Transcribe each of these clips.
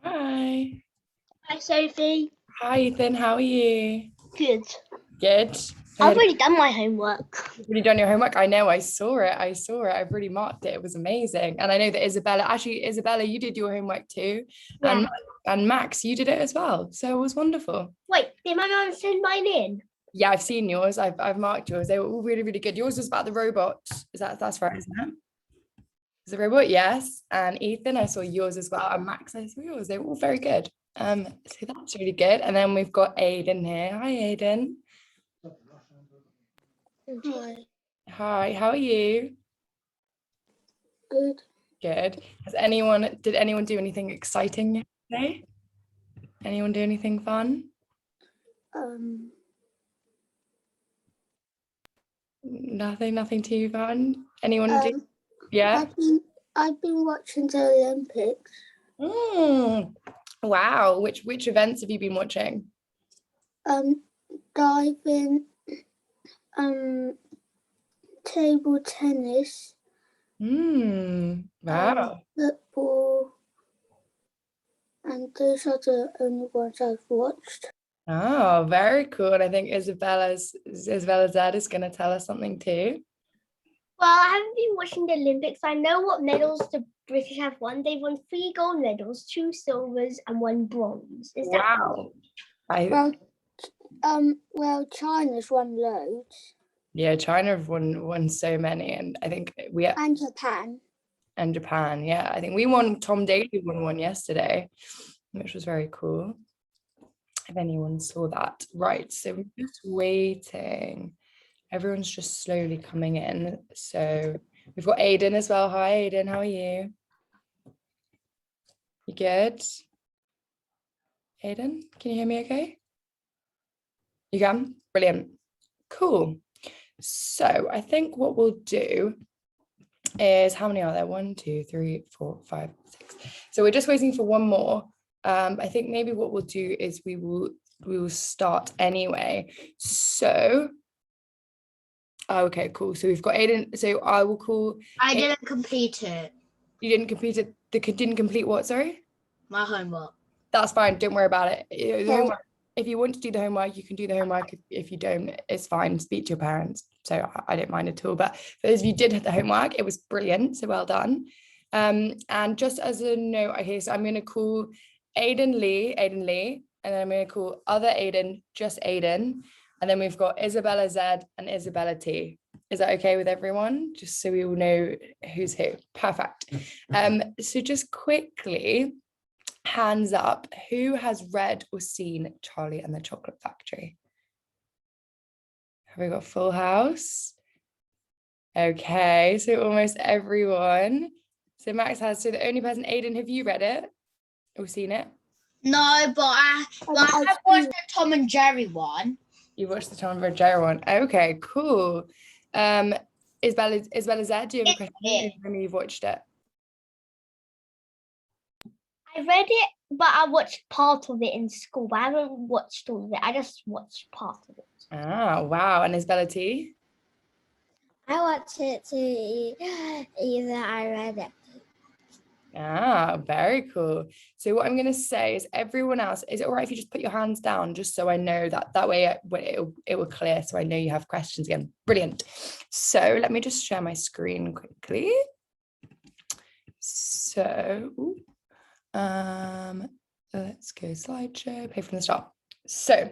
Hi. Hi, Sophie. Hi, Ethan. How are you? Good. Good. I've already done my homework. You've already done your homework? I know. I saw it. I've really marked it. It was amazing. And I know that Isabella, you did your homework too. Yeah. And Max, you did it as well. So it was wonderful. Wait, did my mum send mine in? Yeah, I've seen yours. I've marked yours. They were all really, really good. Yours was about the robot. That's right, isn't it? Is the robot? Yes. And Ethan, I saw yours as well. And Max, I saw yours. They were all very good. So that's really good. And then we've got Aiden here. Hi, Aiden. Hi. Hi, how are you? Good. Good. Did anyone do anything exciting yesterday? Anyone do anything fun? Nothing too fun. Anyone do? Yeah. I've been watching the Olympics. Wow. Which events have you been watching? Diving, table tennis. Wow. Football. And those are the only ones I've watched. Oh, very cool. And I think Isabella's dad is going to tell us something too. Well, I haven't been watching the Olympics. I know what medals the British have won. They've won 3 gold medals, 2 silvers, and 1 bronze. Is that wow? Well, China's won loads. Yeah, China have won so many, and I think And Japan. And Japan, yeah. I think we won. Tom Daley won one yesterday, which was very cool. If anyone saw that. Right, so we're just waiting. Everyone's just slowly coming in. So we've got Aiden as well. Hi, Aiden, how are you? You good? Aiden, can you hear me okay? You can? Brilliant. Cool. So I think what we'll do is, how many are there? 1, 2, 3, 4, 5, 6. So we're just waiting for one more. I think maybe what we'll do is we will start anyway. So, okay, cool. So we've got Aiden. So I will call. I didn't complete it. You didn't complete it. Didn't complete what? Sorry. My homework. That's fine. Don't worry about it. The homework, if you want to do the homework, you can do the homework. If you don't, it's fine. Speak to your parents. So I don't mind at all. But for those of you who did the homework, it was brilliant. So well done. And just as a note, okay, so I'm going to call Aiden Lee, and then I'm going to call other Aiden, just Aiden. And then we've got Isabella Z and Isabella T. Is that okay with everyone? Just so we all know who's who. Perfect. So just quickly, hands up, who has read or seen Charlie and the Chocolate Factory? Have we got full house? Okay, so almost everyone. So Max has. So the only person, Aiden, have you read it or seen it? No, but I have watched the Tom and Jerry one. You watched the Tom and Jerry one. Okay, cool. Isabella Z, do you have a question? I mean, you've watched it. I read it, but I watched part of it in school, but I haven't watched all of it. I just watched part of it. Ah, wow. And Isabella T? I watched it too. Either I read it. Ah, very cool. So what I'm going to say is, everyone else, is it all right if you just put your hands down, just so I know that way it will clear, so I know you have questions again. Brilliant. So let me just share my screen quickly. So let's go slideshow, play from the start. So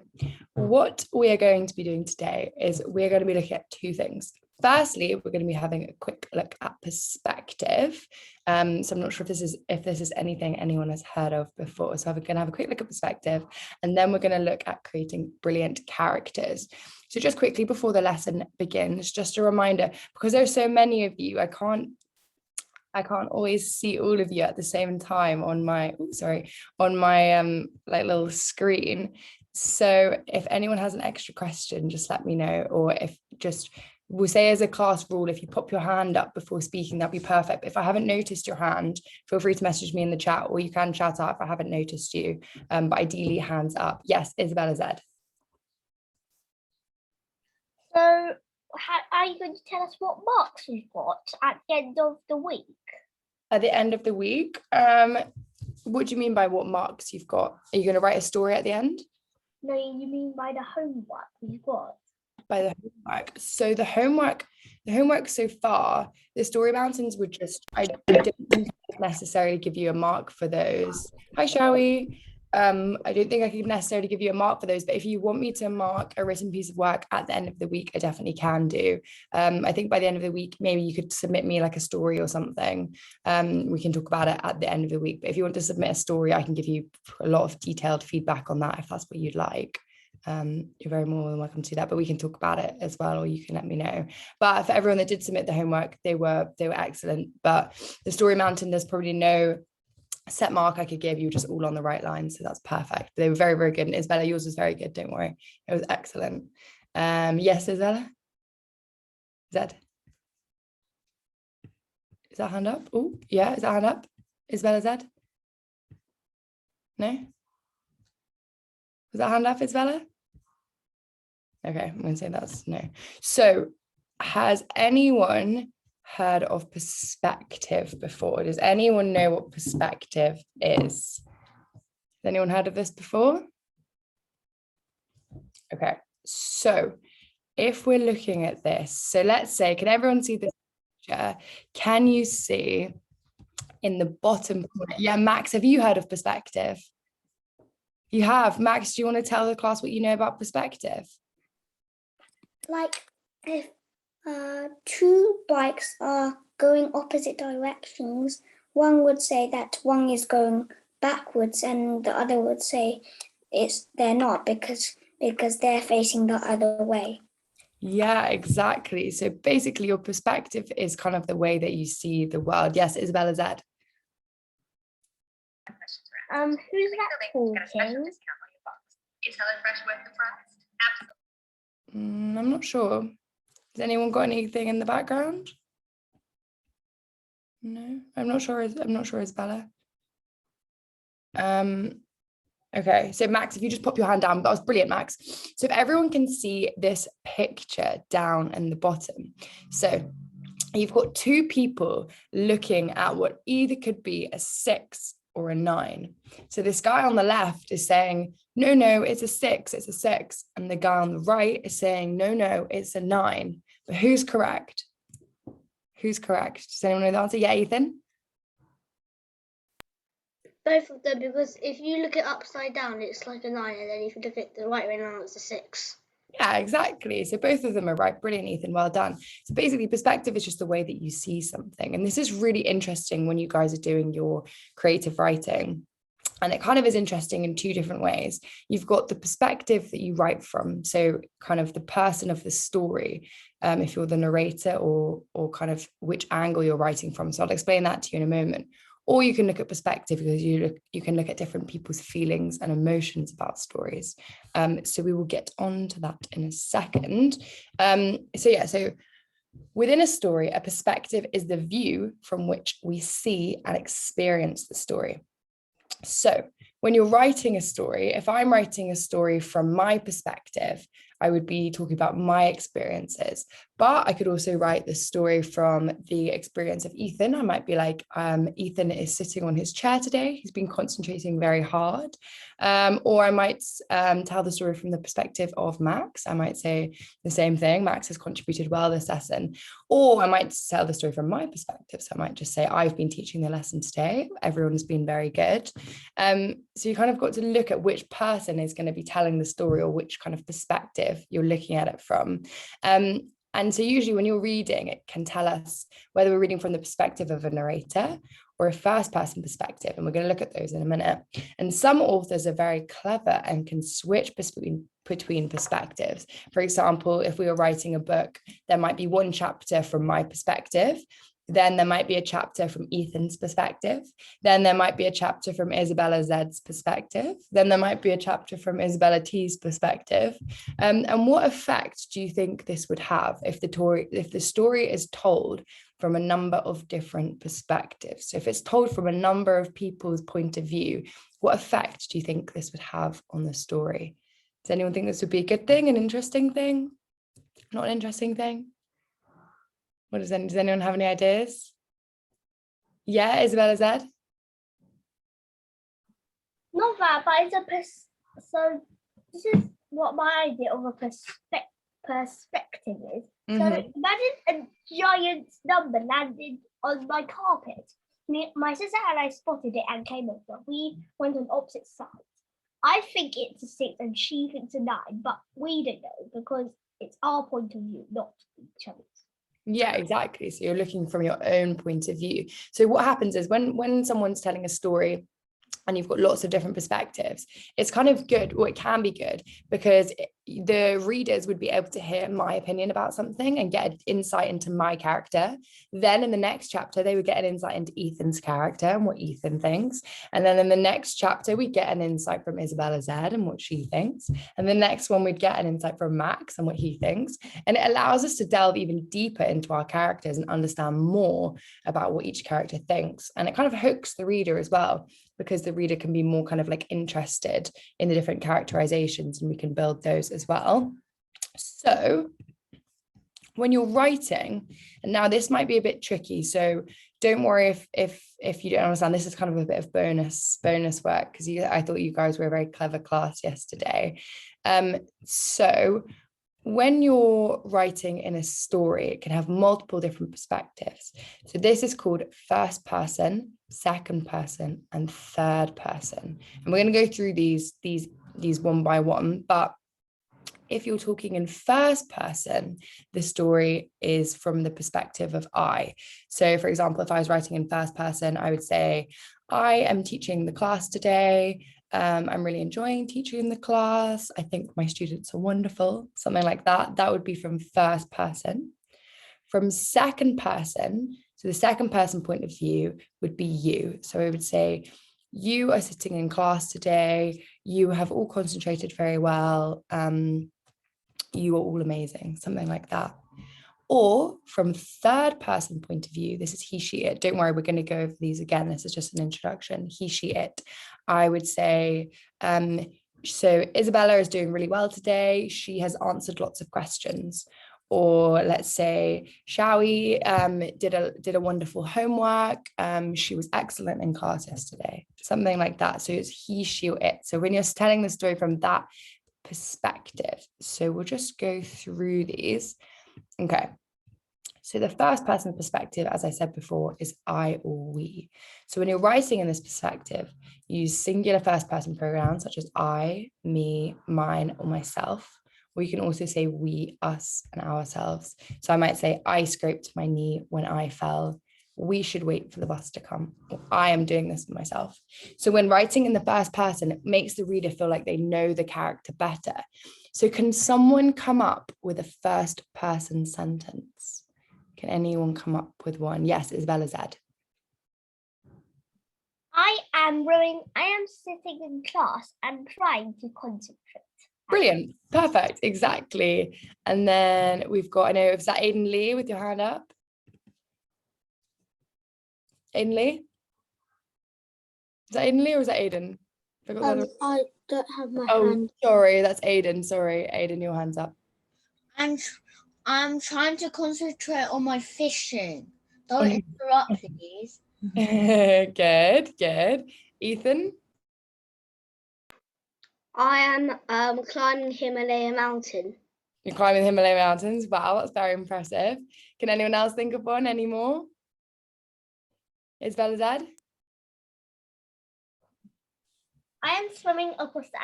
what we are going to be doing today is we're going to be looking at two things. Firstly, we're going to be having a quick look at perspective. So I'm not sure if this is anything anyone has heard of before. So we're going to have a quick look at perspective, and then we're going to look at creating brilliant characters. So just quickly before the lesson begins, just a reminder, because there's so many of you, I can't always see all of you at the same time on my like little screen. So if anyone has an extra question, just let me know, or if just we'll say as a class rule, if you pop your hand up before speaking, that'd be perfect. But if I haven't noticed your hand, feel free to message me in the chat, or you can shout out if I haven't noticed you. But ideally, hands up. Yes, Isabella Z. So are you going to tell us what marks we've got at the end of the week? At the end of the week? What do you mean by what marks you've got? Are you going to write a story at the end? No, you mean by the homework we've got? By the homework. So the homework so far, the story mountains were just, I didn't necessarily give you a mark for those. Hi, Shawi. I don't think I could necessarily give you a mark for those, but if you want me to mark a written piece of work at the end of the week, I definitely can do. I think by the end of the week, maybe you could submit me like a story or something. We can talk about it at the end of the week. But if you want to submit a story, I can give you a lot of detailed feedback on that if that's what you'd like. You're very more than welcome to do that, but we can talk about it as well, or you can let me know. But for everyone that did submit the homework, they were excellent. But the story mountain, there's probably no set mark I could give you, just all on the right line, so that's perfect. They were very, very good. And Isabella, yours was very good, don't worry, it was excellent. Yes, Isabella? Zed? Is that hand up? Oh yeah, is that hand up? Isabella Zed? No? Was that hand up, Isabella? Okay, I'm going to say that's no. So has anyone heard of perspective before? Does anyone know what perspective is? Has anyone heard of this before? Okay, so if we're looking at this, so let's say, can everyone see this picture? Can you see in the bottom corner? Yeah, Max, have you heard of perspective? You have. Max, do you want to tell the class what you know about perspective? Like if two bikes are going opposite directions, one would say that one is going backwards and the other would say they're not because they're facing the other way. Yeah, exactly. So basically your perspective is kind of the way that you see the world. Yes, Isabella Z. Who's that talking? I'm not sure. Has anyone got anything in the background? No, I'm not sure, Isabella. Okay, so Max, if you just pop your hand down, that was brilliant, Max. So if everyone can see this picture down in the bottom. So you've got two people looking at what either could be a 6 or a 9. So this guy on the left is saying, no, it's a 6, it's a 6. And the guy on the right is saying, no, it's a 9. But who's correct? Who's correct? Does anyone know the answer? Yeah, Ethan? Both of them, because if you look it upside down, it's like a 9, and then if you look at the right way around, it's a 6. Yeah, exactly. So both of them are right. Brilliant, Ethan. Well done. So basically, perspective is just the way that you see something. And this is really interesting when you guys are doing your creative writing. And it kind of is interesting in two different ways. You've got the perspective that you write from. So kind of the person of the story, if you're the narrator, or kind of which angle you're writing from. So I'll explain that to you in a moment. Or you can look at perspective because you can look at different people's feelings and emotions about stories. So we will get on to that in a second. So within a story, a perspective is the view from which we see and experience the story. So when you're writing a story, if I'm writing a story from my perspective, I would be talking about my experiences, but I could also write the story from the experience of Ethan. I might be like, Ethan is sitting on his chair today. He's been concentrating very hard. Or I might tell the story from the perspective of Max. I might say the same thing. Max has contributed well this lesson. Or I might tell the story from my perspective. So I might just say, I've been teaching the lesson today. Everyone's been very good. So you kind of got to look at which person is going to be telling the story or which kind of perspective you're looking at it from. And so usually when you're reading, it can tell us whether we're reading from the perspective of a narrator or a first person perspective. And we're going to look at those in a minute. And some authors are very clever and can switch between perspectives. For example, if we were writing a book, there might be one chapter from my perspective. Then there might be a chapter from Ethan's perspective. Then there might be a chapter from Isabella Z's perspective. Then there might be a chapter from Isabella T's perspective. And what effect do you think this would have if the story is told from a number of different perspectives? So if it's told from a number of people's point of view, what effect do you think this would have on the story? Does anyone think this would be a good thing, an interesting thing? Not an interesting thing? Does anyone have any ideas? Yeah, Isabella Z? Not that, but so this is what my idea of a perspective is. So imagine a giant number landed on my carpet. My sister and I spotted it and came over. We went on opposite sides. I think it's a 6 and she thinks a 9, but we don't know because it's our point of view, not each other's. Yeah, exactly. So you're looking from your own point of view. So what happens is when someone's telling a story and you've got lots of different perspectives, it's kind of good, or it can be good, because the readers would be able to hear my opinion about something and get an insight into my character. Then in the next chapter, they would get an insight into Ethan's character and what Ethan thinks. And then in the next chapter, we'd get an insight from Isabella Z and what she thinks. And the next one, we'd get an insight from Max and what he thinks. And it allows us to delve even deeper into our characters and understand more about what each character thinks. And it kind of hooks the reader as well, because the reader can be more kind of like interested in the different characterizations, and we can build those as well. So when you're writing, and now this might be a bit tricky, so don't worry if you don't understand. This is kind of a bit of bonus work, because I thought you guys were a very clever class yesterday. So when you're writing in a story, it can have multiple different perspectives. So this is called first person second person, and third person. And we're going to go through these one by one, but if you're talking in first person, the story is from the perspective of I. So for example, if I was writing in first person, I would say, I am teaching the class today. I'm really enjoying teaching the class. I think my students are wonderful, something like that. That would be from first person. From second person, so the second person point of view would be you. So I would say, you are sitting in class today. You have all concentrated very well. You are all amazing, something like that. Or from third person point of view, this is he, she, it. Don't worry, we're going to go over these again. This is just an introduction. He, she, it. I would say, so Isabella is doing really well today. She has answered lots of questions. Or let's say, Shawi did a wonderful homework. She was excellent in class yesterday. Something like that. So it's he, she, or it. So when you're telling the story from that perspective, so we'll just go through these. Okay. So the first person perspective, as I said before, is I or we. So when you're writing in this perspective, use singular first person pronouns such as I, me, mine, or myself. Or you can also say we, us, and ourselves. So I might say, I scraped my knee when I fell. We should wait for the bus to come. Or, I am doing this for myself. So when writing in the first person, it makes the reader feel like they know the character better. So can someone come up with a first person sentence? Can anyone come up with one? Yes, Isabella said. I am sitting in class and trying to concentrate. Brilliant. Perfect. Exactly. And then we've got, I know, is that Aiden Lee with your hand up? Aiden Lee? Is that Aiden Lee or is that Aiden? I don't have my Oh, hand. sorry, that's Aiden. Sorry, Aiden, your hand's up. I'm trying to concentrate on my fishing. Don't interrupt, please. Good, good. Ethan? I am climbing Himalaya mountain. You're climbing the Himalaya mountains. Wow, that's very impressive. Can anyone else think of one anymore? Isabella Zad? I am swimming across the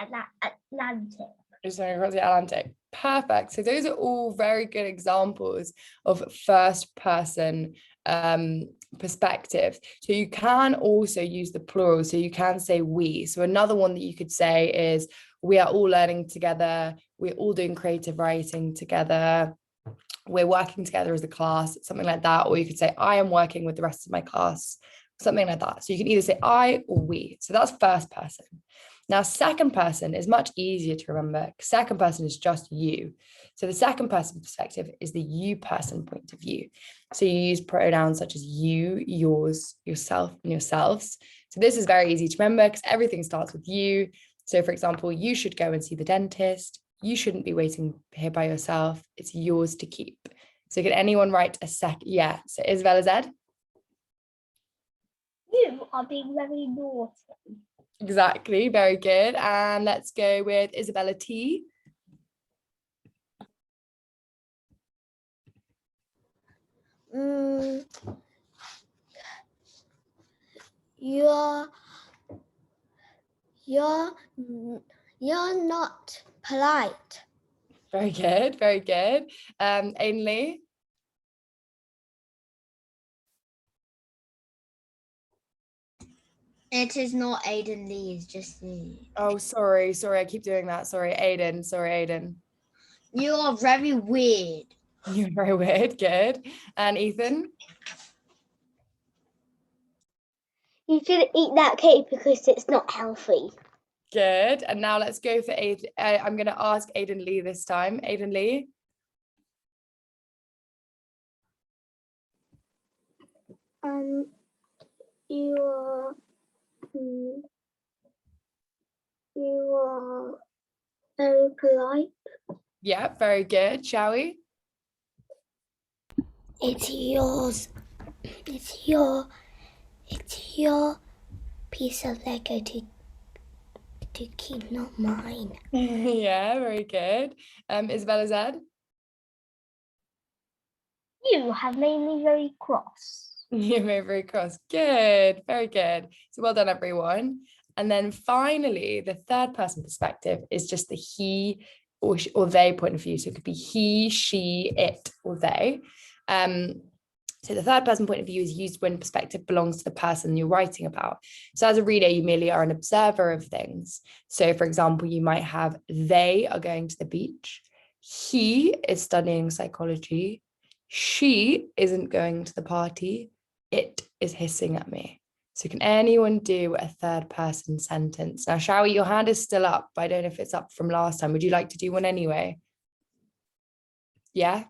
Atlantic. Just swimming across the Atlantic. Perfect. So those are all very good examples of first person perspective. So you can also use the plural. So you can say we. So another one that you could say is, we are all learning together. We're all doing creative writing together. We're working together as a class, something like that. Or you could say, I am working with the rest of my class, something like that. So you can either say I or we. So that's first person. Now, second person is much easier to remember. Second person is just you. So the second person perspective is the you person point of view. So you use pronouns such as you, yours, yourself, and yourselves. So this is very easy to remember because everything starts with you. So for example, you should go and see the dentist. You shouldn't be waiting here by yourself. It's yours to keep. So can anyone write a second? Yeah. So Isabella Zed? You are being very naughty. Exactly. Very good. And let's go with Isabella T. You're not polite. Very good. Very good. Aiden Lee. It is not Aiden Lee, it's just me. Oh, sorry. I keep doing that. Sorry, Aiden. You are very weird. You're very weird. Good. And Ethan? You shouldn't eat that cake because it's not healthy. Good. And now let's go for Aiden. I'm going to ask Aiden Lee this time. Aiden Lee? You are very polite. Yeah, very good. Shall we? It's your piece of Lego to keep, not mine. Yeah, very good. Isabella Zed? You have made me very cross. You're very cross. Good, very good. So well done, everyone. And then finally, the third person perspective is just the he or they point of view. So it could be he, she, it, or they. So the third person point of view is used when perspective belongs to the person you're writing about. So as a reader, you merely are an observer of things. So for example, you might have they are going to the beach. He is studying psychology. She isn't going to the party. It is hissing at me. So can anyone do a third person sentence? Now, Shawi, your hand is still up, but I don't know if it's up from last time. Would you like to do one anyway? Yeah?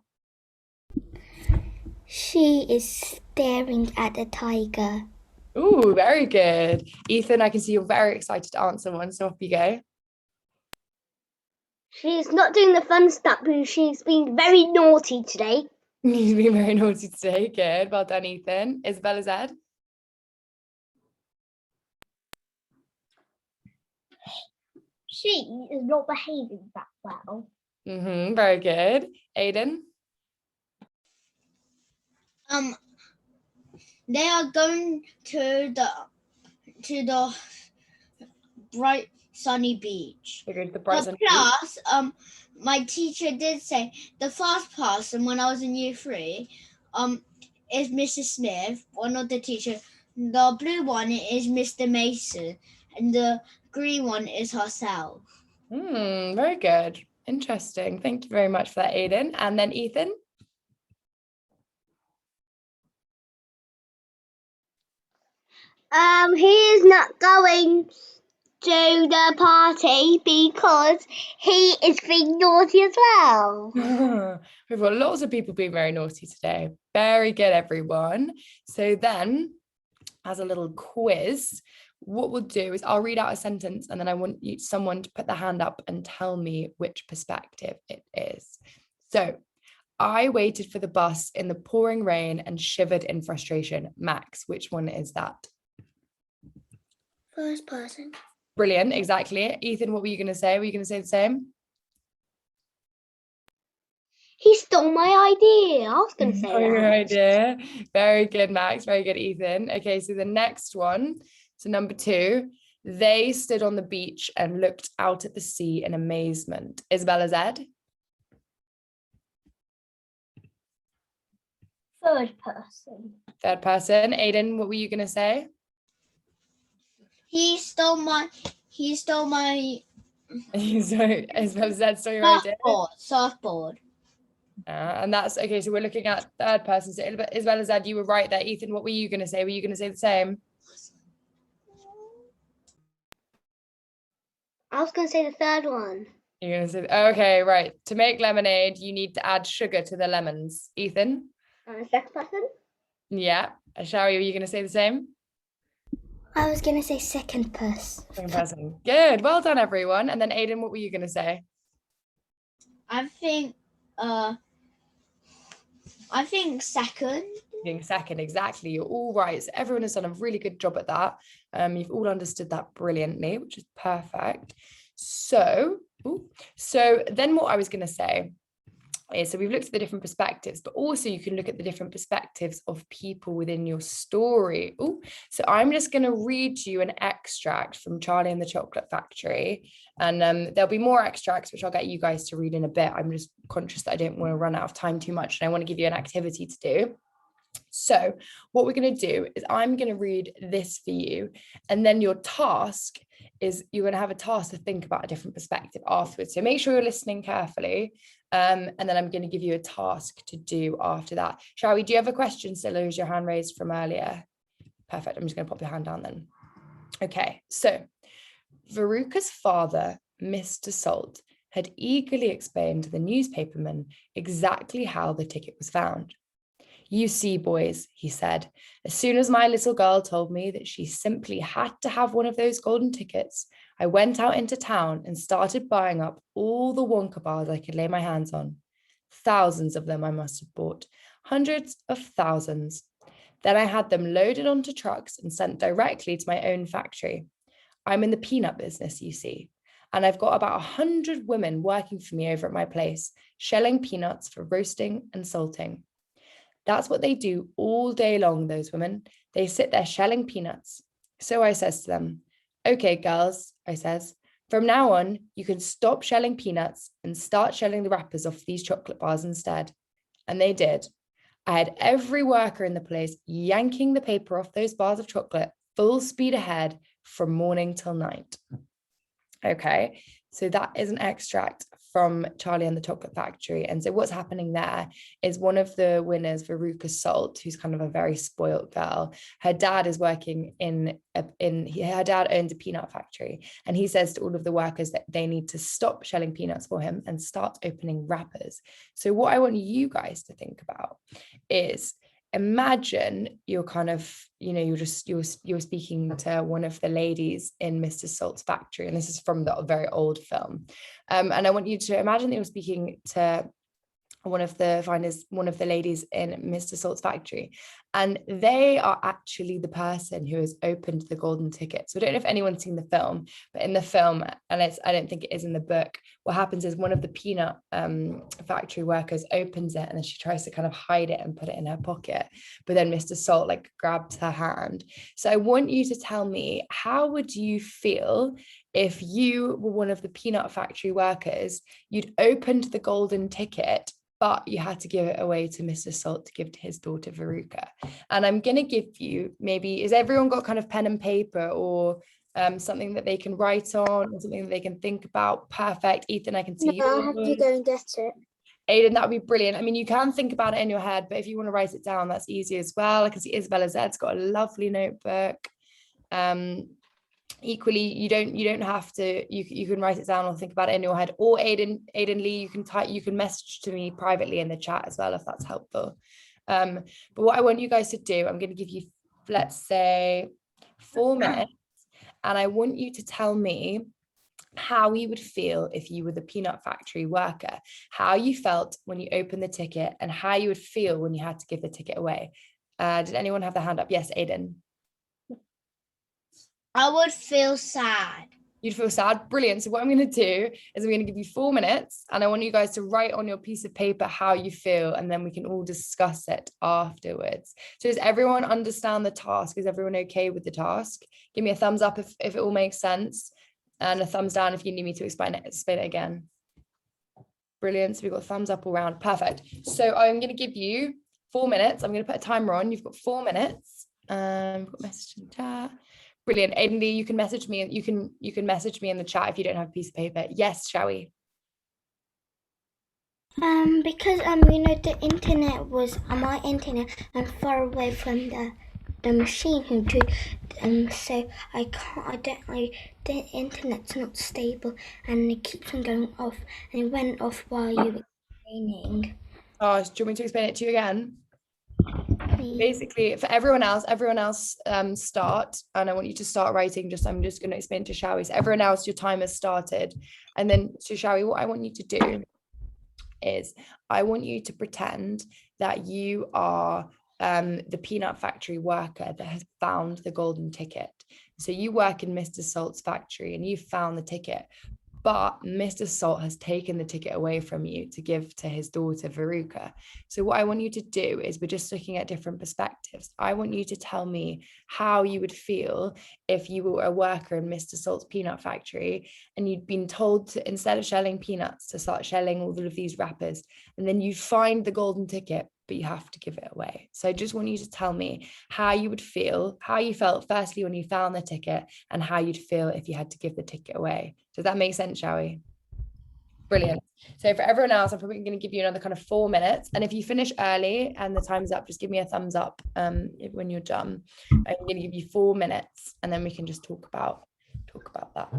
She is staring at a tiger. Ooh, very good. Ethan, I can see you're very excited to answer one, so off you go. She's not doing the fun stuff because she's being very naughty today. He's been very naughty today. Good. Well done, Ethan. Isabella Z. She is not behaving that well. Very good. Aiden. They are going to the bright sunny beach. Plus, my teacher did say the first person when I was in year 3, is Mrs. Smith, one of the teachers. The blue one is Mr. Mason, and the green one is herself. Very good. Interesting. Thank you very much for that, Aiden. And then Ethan. He is not going to the party because he is being naughty as well. We've got lots of people being very naughty today. Very good, everyone. So then, as a little quiz, what we'll do is I'll read out a sentence and then I want someone to put their hand up and tell me which perspective it is. So, I waited for the bus in the pouring rain and shivered in frustration. Max, which one is that? First person. Brilliant, exactly. Ethan, what were you going to say? Were you going to say the same? He stole my idea. I was going to say Your that. idea. Very good, Max. Very good, Ethan. Okay, so the next one, so number 2, they stood on the beach and looked out at the sea in amazement. Isabella Z. Third person. Third person. Aiden, what were you going to say? He stole my Sorry, Isabella Z stole your idea. surfboard. And that's okay. So we're looking at third person. So Isabella Z, you were right there. Ethan, what were you going to say? Were you going to say the same? I was going to say the third one. You're going to say, okay, right. To make lemonade, you need to add sugar to the lemons. Ethan? Second person? Yeah. Shari, were you going to say the same? I was going to say second person. Second person. Good. Well done, everyone. And then Aiden, what were you going to say? I think second. Second, exactly. You're all right. So everyone has done a really good job at that. You've all understood that brilliantly, which is perfect. So then what I was going to say is, so we've looked at the different perspectives, but also you can look at the different perspectives of people within your story. So I'm just going to read you an extract from Charlie and the Chocolate Factory, and there'll be more extracts which I'll get you guys to read in a bit. I'm just conscious that I don't want to run out of time too much, and I want to give you an activity to do. So what we're going to do is I'm going to read this for you, and then your task is you're going to have a task to think about a different perspective afterwards. So make sure you're listening carefully, and then I'm going to give you a task to do after that. Shall do you have a question still, or is your hand raised from earlier? Perfect. I'm just going to pop your hand down then. Okay, so Veruca's father, Mr. Salt, had eagerly explained to the newspaperman exactly how the ticket was found. "You see, boys," he said, "as soon as my little girl told me that she simply had to have one of those golden tickets, I went out into town and started buying up all the Wonka bars I could lay my hands on. Thousands of them I must have bought, hundreds of thousands. Then I had them loaded onto trucks and sent directly to my own factory. I'm in the peanut business, you see, and I've got about 100 women working for me over at my place, shelling peanuts for roasting and salting. That's what they do all day long, those women. They sit there shelling peanuts. So I says to them, okay, girls, I says, from now on, you can stop shelling peanuts and start shelling the wrappers off these chocolate bars instead. And they did. I had every worker in the place yanking the paper off those bars of chocolate full speed ahead from morning till night. Okay, so that is an extract from Charlie and the Chocolate Factory. And so what's happening there is one of the winners, Veruca Salt, who's kind of a very spoiled girl, her dad is working her dad owns a peanut factory, and he says to all of the workers that they need to stop shelling peanuts for him and start opening wrappers. So what I want you guys to think about is, imagine you're kind of, you're speaking to one of the ladies in Mr. Salt's factory, and this is from the very old film. And I want you to imagine that you're speaking to one of the ladies in Mr. Salt's factory, and they are actually the person who has opened the golden ticket. So I don't know if anyone's seen the film, but in the film, and I don't think it is in the book, what happens is one of the peanut factory workers opens it, and then she tries to kind of hide it and put it in her pocket, but then Mr. Salt grabs her hand. So I want you to tell me, how would you feel if you were one of the peanut factory workers? You'd opened the golden ticket, but you had to give it away to Mr. Salt to give to his daughter Veruca. And I'm going to give you, maybe, has everyone got kind of pen and paper or something that they can write on, or something that they can think about? Perfect. Ethan, I can see you. I'll have to go and get it. Aiden, that would be brilliant. I mean, you can think about it in your head, but if you want to write it down, that's easy as well. I can see Isabella Zed's got a lovely notebook. Equally, you don't have to, you can write it down or think about it in your head, or Aiden Lee, you can message to me privately in the chat as well if that's helpful. But what I want you guys to do, I'm going to give you, let's say, 4 minutes, and I want you to tell me how you would feel if you were the peanut factory worker, how you felt when you opened the ticket, and how you would feel when you had to give the ticket away. Did anyone have their hand up? Yes, Aiden. I would feel sad. You'd feel sad? Brilliant. So what I'm going to do is I'm going to give you 4 minutes, and I want you guys to write on your piece of paper how you feel, and then we can all discuss it afterwards. So does everyone understand the task? Is everyone okay with the task? Give me a thumbs up if it all makes sense, and a thumbs down if you need me to explain it again. Brilliant. So we've got thumbs up all around. Perfect. So I'm going to give you 4 minutes. I'm going to put a timer on. You've got 4 minutes. We've got a message in the chat. Brilliant. Aiden Lee, you can message me, and you can message me in the chat if you don't have a piece of paper. Yes, shall we? Because the internet was my internet. I'm far away from the machine who do, so the internet's not stable, and it keeps on going off, and it went off while you were explaining. Oh, do you want me to explain it to you again? Basically, for everyone else start, and I want you to start writing. I'm just going to explain to Shawi. So everyone else, your time has started, and then to Shawi, what I want you to do is I want you to pretend that you are the peanut factory worker that has found the golden ticket. So you work in Mr. Salt's factory and you found the ticket, but Mr. Salt has taken the ticket away from you to give to his daughter, Veruca. So what I want you to do is, we're just looking at different perspectives. I want you to tell me how you would feel if you were a worker in Mr. Salt's peanut factory and you'd been told to, instead of shelling peanuts, to start shelling all of these wrappers, and then you find the golden ticket, but you have to give it away. So I just want you to tell me how you would feel, how you felt firstly when you found the ticket, and how you'd feel if you had to give the ticket away. Does that make sense, shall we? Brilliant. So for everyone else, I'm probably going to give you another kind of 4 minutes. And if you finish early and the time's up, just give me a thumbs up when you're done. I'm going to give you 4 minutes, and then we can just talk about that.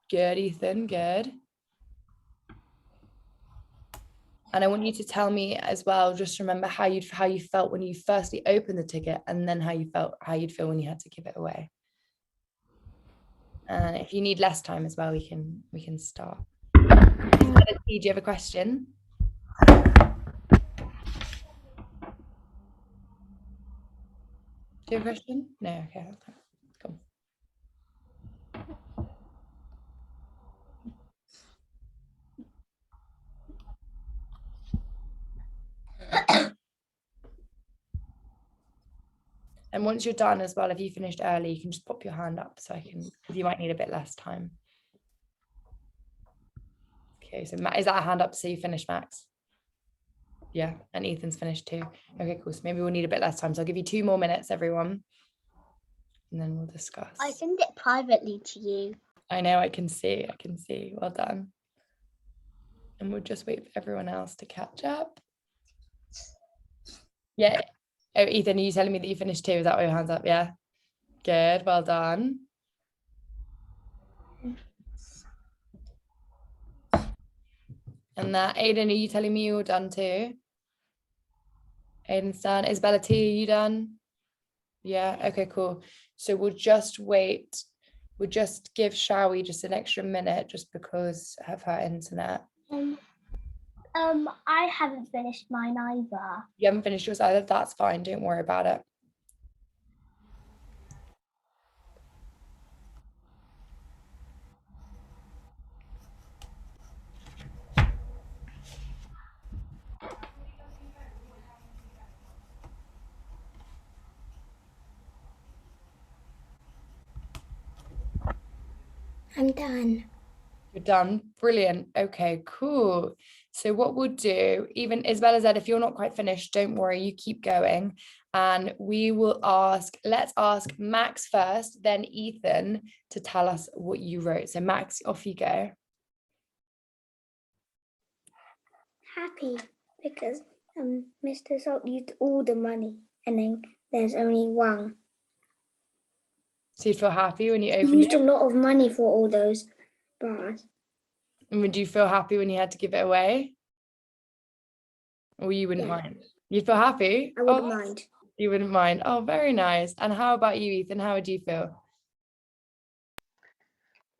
Good, Ethan, good. And I want you to tell me as well, just remember how you felt when you firstly opened the ticket, and then how you'd feel when you had to give it away. And if you need less time as well, we can start. Do you have a question? Do you have a question? No, okay. Cool. And once you're done as well, if you finished early, you can just pop your hand up so I can, because you might need a bit less time. Okay, so is that a hand up to say you finished, Max? Yeah, and Ethan's finished too. Okay, cool. So maybe we'll need a bit less time. So I'll give you 2 more minutes, everyone. And then we'll discuss. I send it privately to you. I know, I can see. Well done. And we'll just wait for everyone else to catch up. Yeah. Oh, Ethan, are you telling me that you finished too? Is that why your hand's up? Yeah. Good. Well done. And that, Aiden, are you telling me you're done too? Aiden's done. Isabella T, are you done? Yeah. Okay, cool. So we'll just wait. We'll just give Shawi just an extra minute just because of her internet. I haven't finished mine either. You haven't finished yours either? That's fine. Don't worry about it. I'm done. You're done. Brilliant. Okay, cool. So what we'll do, even Isabella said, if you're not quite finished, don't worry, you keep going. And we will let's ask Max first, then Ethan to tell us what you wrote. So Max, off you go. Happy because Mr. Salt used all the money and then there's only one. So you feel happy when you He opened used a it? lot of money for all those bars. And would you feel happy when you had to give it away? Or you wouldn't mind? You'd feel happy? I wouldn't mind. You wouldn't mind. Oh, very nice. And how about you, Ethan? How would you feel?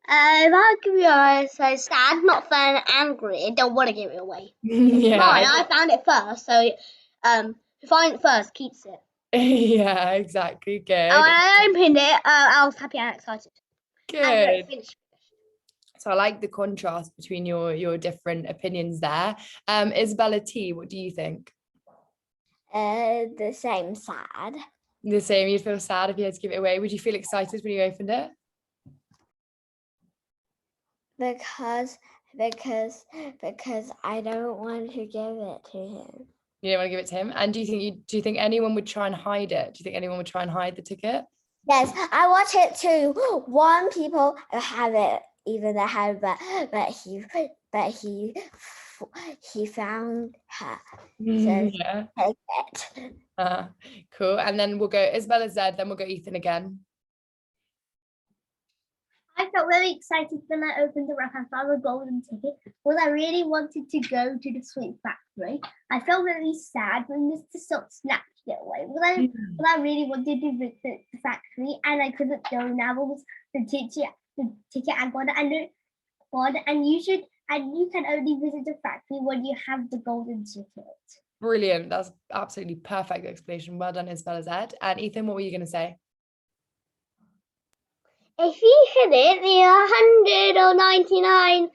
I could be honest, so sad, not fun, angry. I don't want to give it away. Yeah. Fine, I found it first, so who finds it first keeps it. Yeah, exactly. Good. And when I opened it, I was happy and excited. Good. And finished. So I like the contrast between your different opinions there. Isabella T, what do you think? The same, sad. The same, you'd feel sad if you had to give it away. Would you feel excited when you opened it? Because I don't want to give it to him. You don't want to give it to him? And do you think anyone would try and hide it? Do you think anyone would try and hide the ticket? Yes, I watch it too. One people have it, even they have, but he found her. So Yeah. take it. Cool. And then we'll go Isabella Z, then we'll go Ethan again. I felt really excited when I opened the wrap and found the golden ticket because I really wanted to go to the sweet factory. I felt really sad when Mr. Salt snatched it away because I really wanted to visit the factory and I couldn't go now because the ticket I got it and you can only visit the factory when you have the golden ticket. Brilliant. That's absolutely perfect explanation. Well done, Isabella Z. And Ethan, what were you going to say? If you hit it, the 199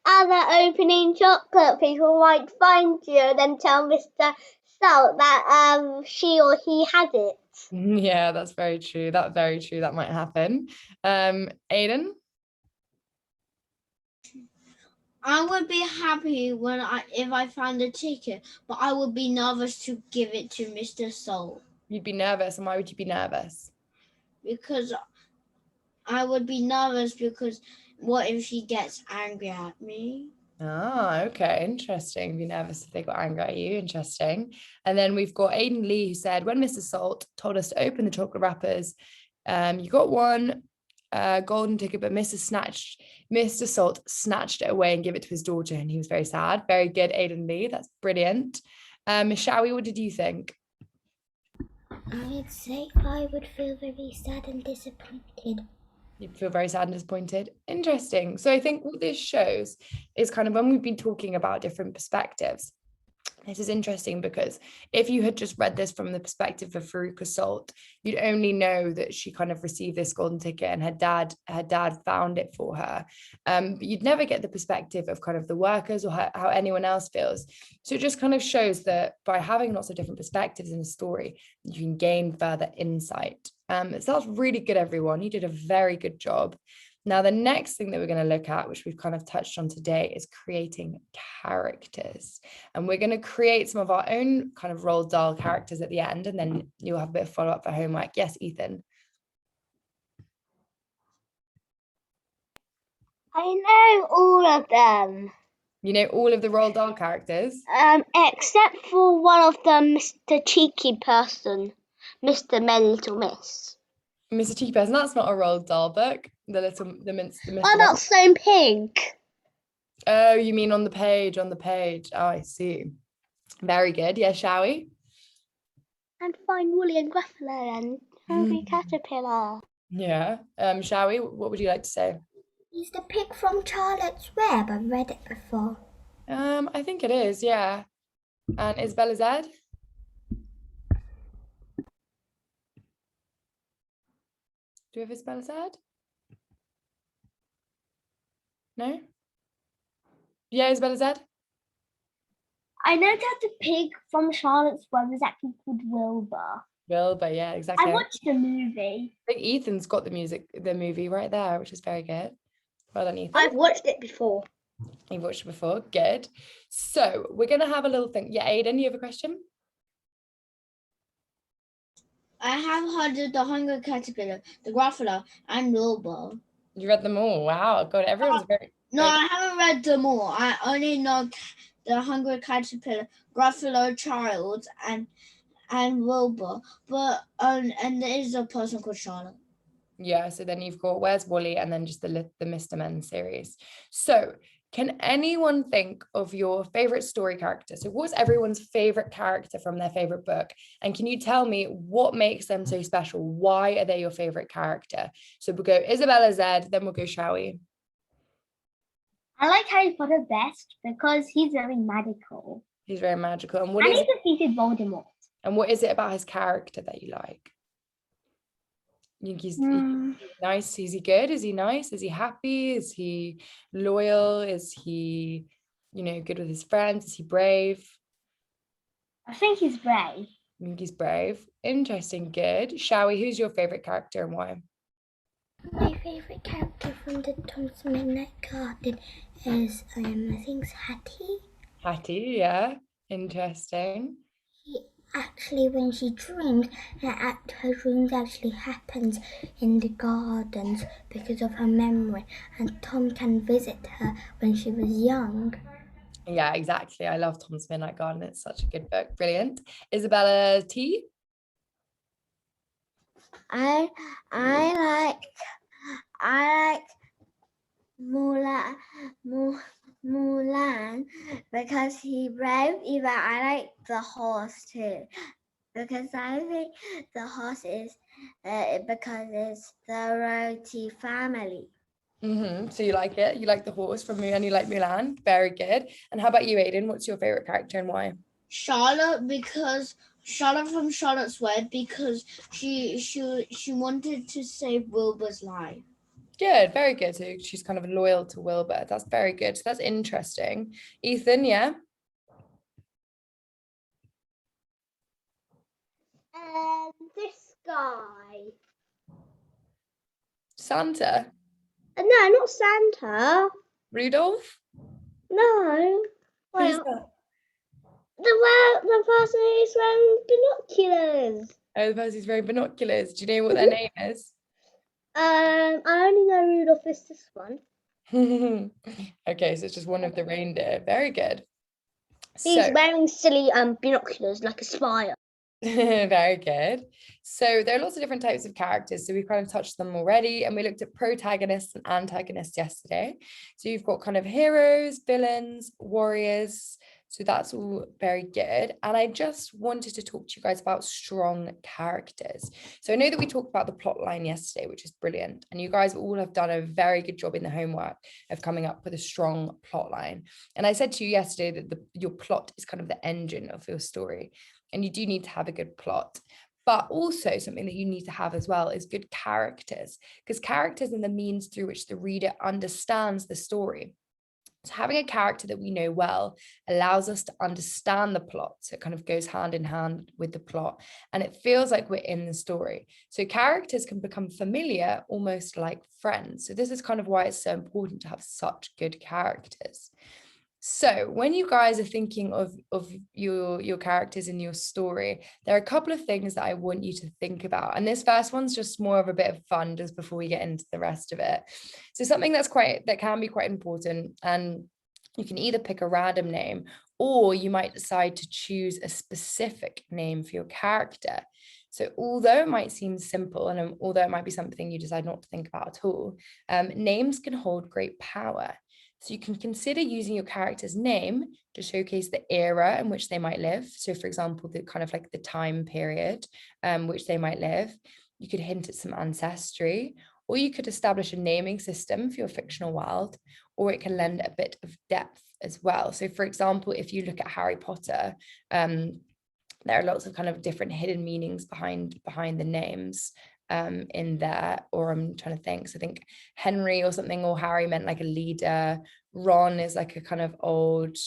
other opening chocolate people might find you and then tell Mr. Salt that she or he has it. Yeah, that's very true. That might happen. Aiden? I would be happy if I found a ticket, but I would be nervous to give it to Mr. Salt. You'd be nervous. And why would you be nervous? Because I would be nervous because what if she gets angry at me? Ah, okay, interesting. Be nervous if they got angry at you. Interesting. And then we've got Aiden Lee, who said, when Mr. Salt told us to open the chocolate wrappers, you got one golden ticket, but Mr. Salt snatched it away and gave it to his daughter, and he was very sad. Very good, Aiden Lee. That's brilliant. Shawi, what did you think? I would say I would feel very sad and disappointed. You'd feel very sad and disappointed. Interesting. So I think what this shows is kind of when we've been talking about different perspectives, This is interesting because if you had just read this from the perspective of Faruqa Salt, you'd only know that she kind of received this golden ticket and her dad found it for her. But you'd never get the perspective of kind of the workers or how anyone else feels. So it just kind of shows that by having lots of different perspectives in a story, you can gain further insight. So that's really good, everyone. You did a very good job. Now, the next thing that we're going to look at, which we've kind of touched on today, is creating characters. And we're going to create some of our own kind of Roald Dahl characters at the end, and then you'll have a bit of follow-up for homework. Yes, Ethan? I know all of them. You know all of the Roald Dahl characters? Except for one of them, Mr. Cheeky Person, Mr. Little Miss. Mr. Cheeky Person, that's not a Roald Dahl book. The Mr. Oh, that's so in pink. Oh, you mean on the page, Oh, I see. Very good. Yeah, shall we? And find Woolly and Gruffalo and Hungry Caterpillar. Yeah. Shall we? What would you like to say? He's the pig from Charlotte's Web. I've read it before. I think it is, yeah. And Isabella Z? Do we have Isabella Z? No? Yeah, Isabella Z? I know that the pig from Charlotte's Web is actually called Wilbur. Wilbur, yeah, exactly. I watched the movie. I think Ethan's got the movie right there, which is very good. Well done, Ethan. I've watched it before. You've watched it before, good. So we're going to have a little thing. Yeah, Aidan, you have a question? I have heard of the Hungry Caterpillar, the Gruffalo, and Wilbur. You read them all. Wow, God, everyone's very... No, I haven't read them all. I only know the Hungry Caterpillar, Gruffalo Child, and Wilbur. But and there is a person called Charlotte. Yeah, so then you've got Where's Wally and then just the Mr. Men series. So can anyone think of your favorite story character? So what's everyone's favorite character from their favorite book? And can you tell me what makes them so special? Why are they your favorite character? So we'll go Isabella Z, then we'll go Shawi. I like Harry Potter best because he's very magical. He's very magical. And he defeated Voldemort. And what is it about his character that you like? You think he's nice? Is he good? Is he nice? Is he happy? Is he loyal? Is he, good with his friends? Is he brave? I think he's brave. I think he's brave. Interesting. Good. Shawi, who's your favorite character and why? My favorite character from the Tom's Midnight Garden is, I think it's Hattie. Hattie, yeah. Interesting. Actually, when she dreams, her dreams actually happens in the gardens because of her memory, and Tom can visit her when she was young. Yeah, exactly. I love Tom's Midnight Garden. It's such a good book. Brilliant. Isabella T? I like Mulan because he's brave. Even I like the horse too because I think the horse is because it's the royalty family. So you like it? You like the horse from Mulan? You like Mulan? Very good. And how about you, Aidan? What's your favorite character and why? Charlotte from Charlotte's Web because she wanted to save Wilbur's life. Good, very good. So she's kind of loyal to Wilbur. That's very good. So that's interesting. Ethan, yeah? This guy. Santa? No, not Santa. Rudolph? No. Who's that? The person who's wearing binoculars. Oh, the person who's wearing binoculars. Do you know what their name is? I only know Rudolph is this one. Okay, so it's just one of the reindeer. Very good. He's wearing silly binoculars like a spy. Very good. So there are lots of different types of characters. So we've kind of touched them already, and we looked at protagonists and antagonists yesterday. So you've got kind of heroes, villains, warriors, So that's all very good. And I just wanted to talk to you guys about strong characters. So I know that we talked about the plot line yesterday, which is brilliant. And you guys all have done a very good job in the homework of coming up with a strong plot line. And I said to you yesterday that your plot is kind of the engine of your story. And you do need to have a good plot. But also something that you need to have as well is good characters, because characters are the means through which the reader understands the story. So having a character that we know well allows us to understand the plot. So it kind of goes hand in hand with the plot and it feels like we're in the story. So characters can become familiar, almost like friends. So this is kind of why it's so important to have such good characters. So when you guys are thinking of your characters in your story, there are a couple of things that I want you to think about. And this first one's just more of a bit of fun just before we get into the rest of it. So something that can be quite important, and you can either pick a random name or you might decide to choose a specific name for your character. So although it might seem simple and although it might be something you decide not to think about at all, names can hold great power. So you can consider using your character's name to showcase the era in which they might live. So for example, the kind of like the time period which they might live. You could hint at some ancestry, or you could establish a naming system for your fictional world, or it can lend a bit of depth as well. So for example, if you look at Harry Potter, there are lots of kind of different hidden meanings behind the names in there, or I'm trying to think. So I think Henry or something, or Harry meant like a leader. Ron is like a kind of old,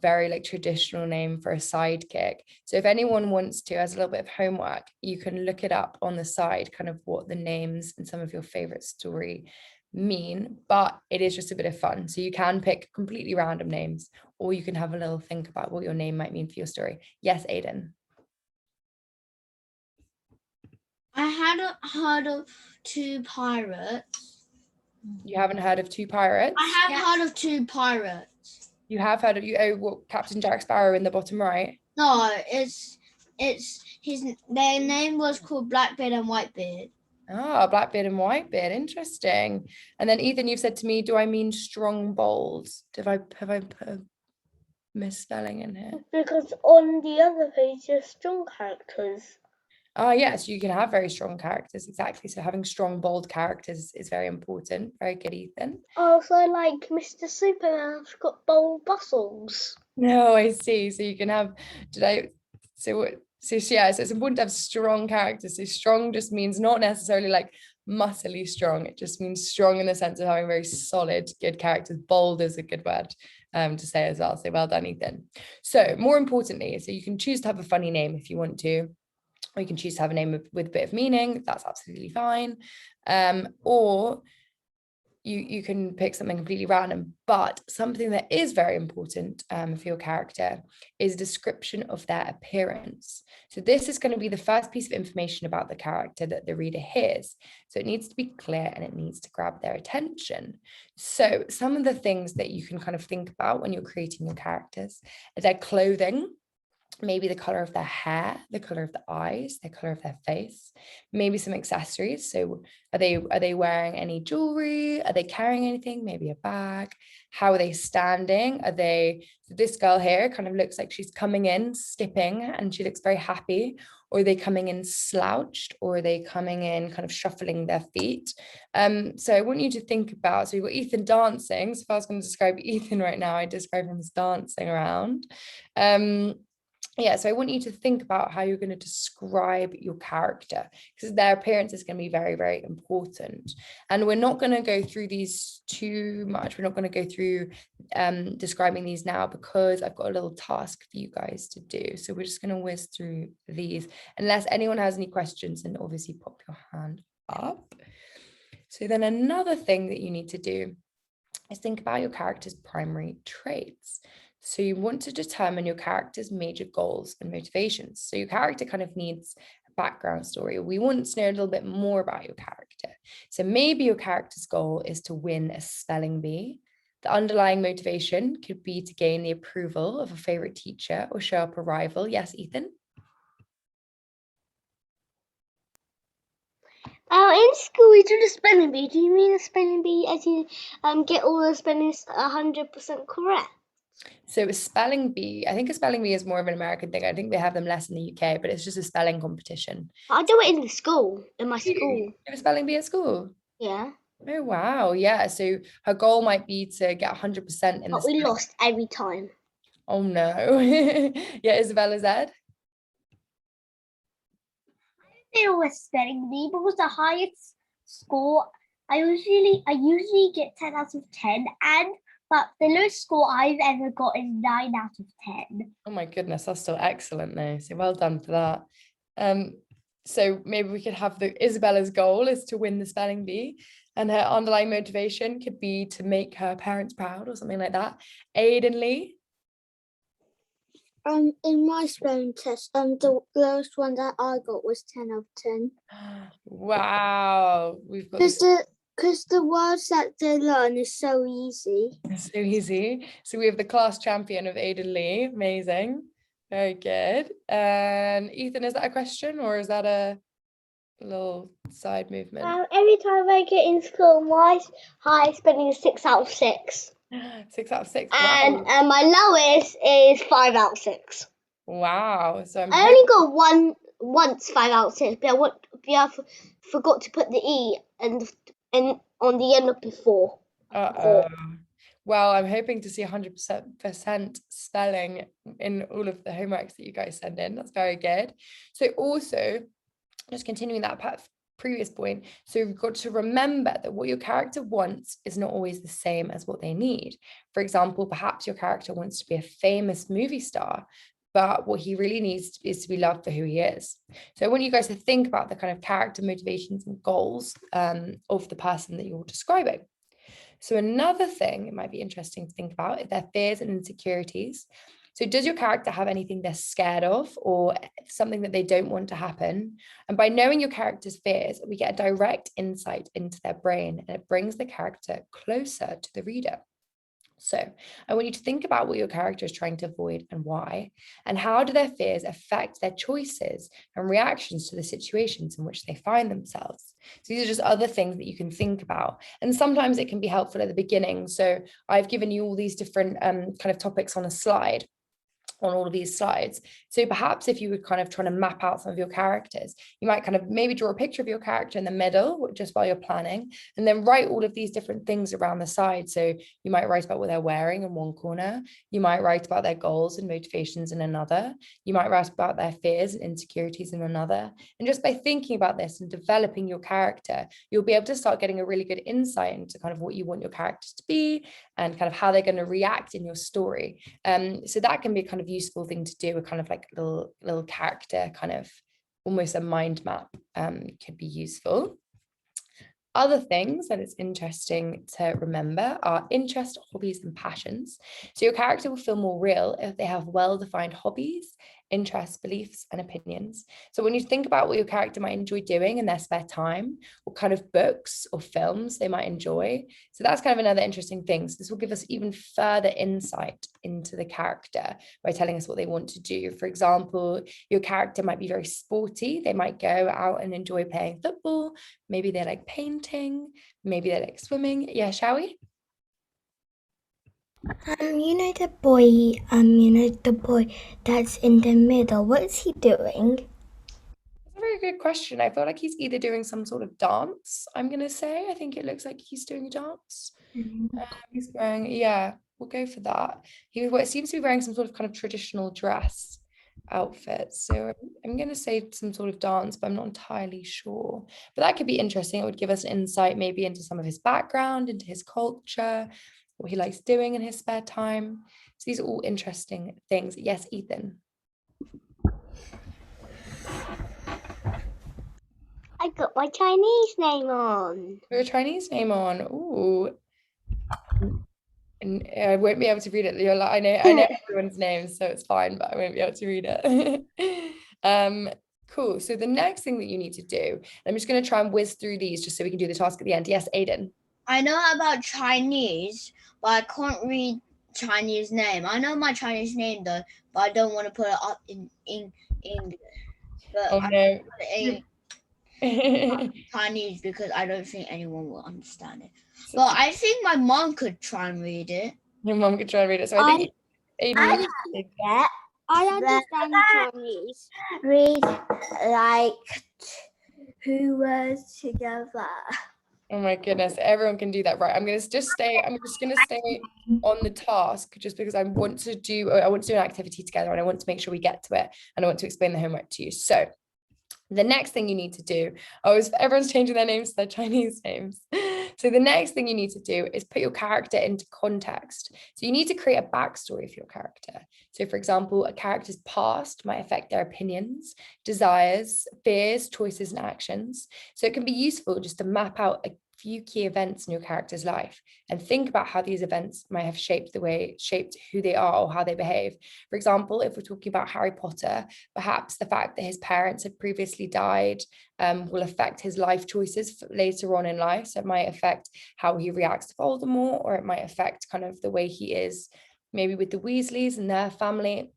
very like traditional name for a sidekick. So if anyone wants to, as a little bit of homework, you can look it up on the side, kind of what the names in some of your favorite story mean, but it is just a bit of fun. So you can pick completely random names, or you can have a little think about what your name might mean for your story. Yes, Aidan. I hadn't heard of Two Pirates. You haven't heard of Two Pirates? I have heard of Two Pirates. You have heard of what, Captain Jack Sparrow in the bottom right? No, their name was called Blackbeard and Whitebeard. Ah, Blackbeard and Whitebeard, interesting. And then Ethan, you've said to me, do I mean strong, bold? Have I put a misspelling in here? Because on the other page, there's strong characters. Yes, you can have very strong characters, exactly. So having strong, bold characters is very important. Very good, Ethan. Also, like Mr. Superman's got bold muscles. No, I see. So you can have, so it's important to have strong characters. So strong just means not necessarily like muscly strong. It just means strong in the sense of having very solid, good characters. Bold is a good word to say as well. So well done, Ethan. So more importantly, so you can choose to have a funny name if you want to, or you can choose to have a name with a bit of meaning. That's absolutely fine. Or you can pick something completely random, but something that is very important for your character is a description of their appearance. So this is going to be the first piece of information about the character that the reader hears. So it needs to be clear and it needs to grab their attention. So some of the things that you can kind of think about when you're creating your characters are their clothing, maybe the color of their hair, the color of the eyes, the color of their face, maybe some accessories. So are they wearing any jewelry? Are they carrying anything? Maybe a bag? How are they standing? This girl here kind of looks like she's coming in skipping and she looks very happy, or are they coming in slouched, or are they coming in kind of shuffling their feet? So I want you to think about, so you've got Ethan dancing. So if I was going to describe Ethan right now, I'd describe him as dancing around. So I want you to think about how you're going to describe your character, because their appearance is going to be very, very important. And we're not going to go through these too much. We're not going to go through describing these now, because I've got a little task for you guys to do. So we're just going to whiz through these. Unless anyone has any questions, then obviously pop your hand up. So then another thing that you need to do is think about your character's primary traits. So you want to determine your character's major goals and motivations. So your character kind of needs a background story. We want to know a little bit more about your character. So maybe your character's goal is to win a spelling bee. The underlying motivation could be to gain the approval of a favorite teacher or show up a rival. Yes, Ethan? In school we do the spelling bee. Do you mean a spelling bee as you get all the spellings 100% correct? So a spelling bee, I think a spelling bee is more of an American thing. I think they have them less in the UK, but it's just a spelling competition. I do it in the school, in my You school. have a spelling bee at school? Yeah. Oh, wow. Yeah. So her goal might be to get 100% in But the we lost every time. Oh, no. Yeah, Isabella said. It was spelling bee because the highest score I usually get 10 out of 10, but the lowest score I've ever got is 9 out of 10. Oh my goodness, that's still excellent though. So well done for that. So maybe we could have Isabella's goal is to win the spelling bee, and her underlying motivation could be to make her parents proud or something like that. Aiden Lee. In my spelling test, the lowest one that I got was 10 out of 10. Wow, we've got Because the words that they learn is so easy. It's so easy. So we have the class champion of Aiden Lee. Amazing. Very good. And Ethan, is that a question or is that a little side movement? Every time I get in school, my highest spelling is 6 out of 6. 6 out of 6. And Wow. my lowest is 5 out of 6. Wow. So I only got once 5 out of 6, but I forgot to put the E and on the end of before. Well, I'm hoping to see 100% spelling in all of the homeworks that you guys send in. That's very good. So also, just continuing that previous point, so you've got to remember that what your character wants is not always the same as what they need. For example, perhaps your character wants to be a famous movie star, but what he really needs is to be loved for who he is. So I want you guys to think about the kind of character motivations and goals of the person that you're describing. So another thing it might be interesting to think about is their fears and insecurities. So does your character have anything they're scared of or something that they don't want to happen? And by knowing your character's fears, we get a direct insight into their brain, and it brings the character closer to the reader. So I want you to think about what your character is trying to avoid and why, and how do their fears affect their choices and reactions to the situations in which they find themselves. So these are just other things that you can think about. And sometimes it can be helpful at the beginning. So I've given you all these different kind of topics on a slide, on all of these slides. So perhaps if you were kind of trying to map out some of your characters, you might kind of maybe draw a picture of your character in the middle just while you're planning, and then write all of these different things around the side. So you might write about what they're wearing in one corner. You might write about their goals and motivations in another. You might write about their fears and insecurities in another. And just by thinking about this and developing your character, you'll be able to start getting a really good insight into kind of what you want your characters to be and kind of how they're going to react in your story. So that can be kind of useful thing to do, a kind of like little character, kind of almost a mind map could be useful. Other things that it's interesting to remember are interests, hobbies, and passions. So your character will feel more real if they have well-defined hobbies, interests, beliefs, and opinions. So when you think about what your character might enjoy doing in their spare time, what kind of books or films they might enjoy. So that's kind of another interesting thing. So this will give us even further insight into the character by telling us what they want to do. For example, your character might be very sporty. They might go out and enjoy playing football. Maybe they like painting. Maybe they like swimming. Yeah, shall we? The boy that's in the middle, what is he doing? That's a very good question. I feel like he's either doing some sort of dance, I'm going to say. I think it looks like he's doing a dance. He's wearing, yeah, we'll go for that. He seems to be wearing some sort of kind of traditional dress outfit. So I'm going to say some sort of dance, but I'm not entirely sure. But that could be interesting. It would give us an insight maybe into some of his background, into his culture, what he likes doing in his spare time. So these are all interesting things. Yes, Ethan. I got my Chinese name on. Your Chinese name on. Ooh. And I won't be able to read it. I know everyone's names, so it's fine, but I won't be able to read it. Cool. So the next thing that you need to do, I'm just going to try and whiz through these just so we can do the task at the end. Yes, Aiden. I know about Chinese, but I can't read Chinese name. I know my Chinese name though, but I don't want to put it up in English. But Oh no. Chinese because I don't think anyone will understand it. But I think my mom could try and read it. Your mom could try and read it. So I think Aiden, I understand Chinese. Read like 2 words together. oh my goodness, everyone can do that. Right, I'm just gonna stay on the task just because I want to do an activity together and I want to make sure we get to it and I want to explain the homework to you. So the next thing you need to do, everyone's changing their names to their Chinese names. So the next thing you need to do is put your character into context. So you need to create a backstory for your character. So for example, a character's past might affect their opinions, desires, fears, choices, and actions. So it can be useful just to map out a few key events in your character's life and think about how these events might have shaped who they are or how they behave. For example, if we're talking about Harry Potter, perhaps the fact that his parents had previously died will affect his life choices later on in life. So it might affect how he reacts to Voldemort, or it might affect kind of the way he is maybe with the Weasleys and their family.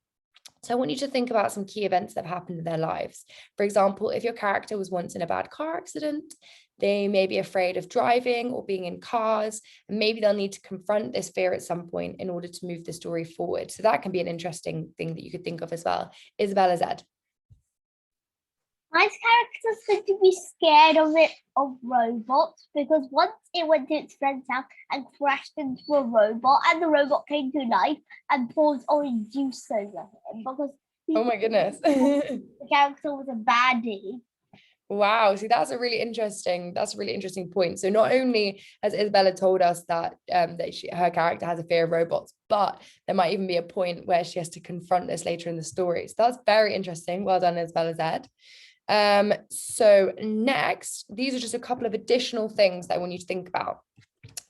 So I want you to think about some key events that have happened in their lives. For example, if your character was once in a bad car accident, they may be afraid of driving or being in cars, and maybe they'll need to confront this fear at some point in order to move the story forward. So that can be an interesting thing that you could think of as well. Isabella Z. My character's going to be scared of robots because once it went to its friend's house and crashed into a robot, and the robot came to life and poured orange juice over him because oh my goodness. The character was a baddie. Wow, see, that's a really interesting point. So not only has Isabella told us that her character has a fear of robots, but there might even be a point where she has to confront this later in the story. So that's very interesting. Well done, Isabella Z. So next, these are just a couple of additional things that I want you to think about.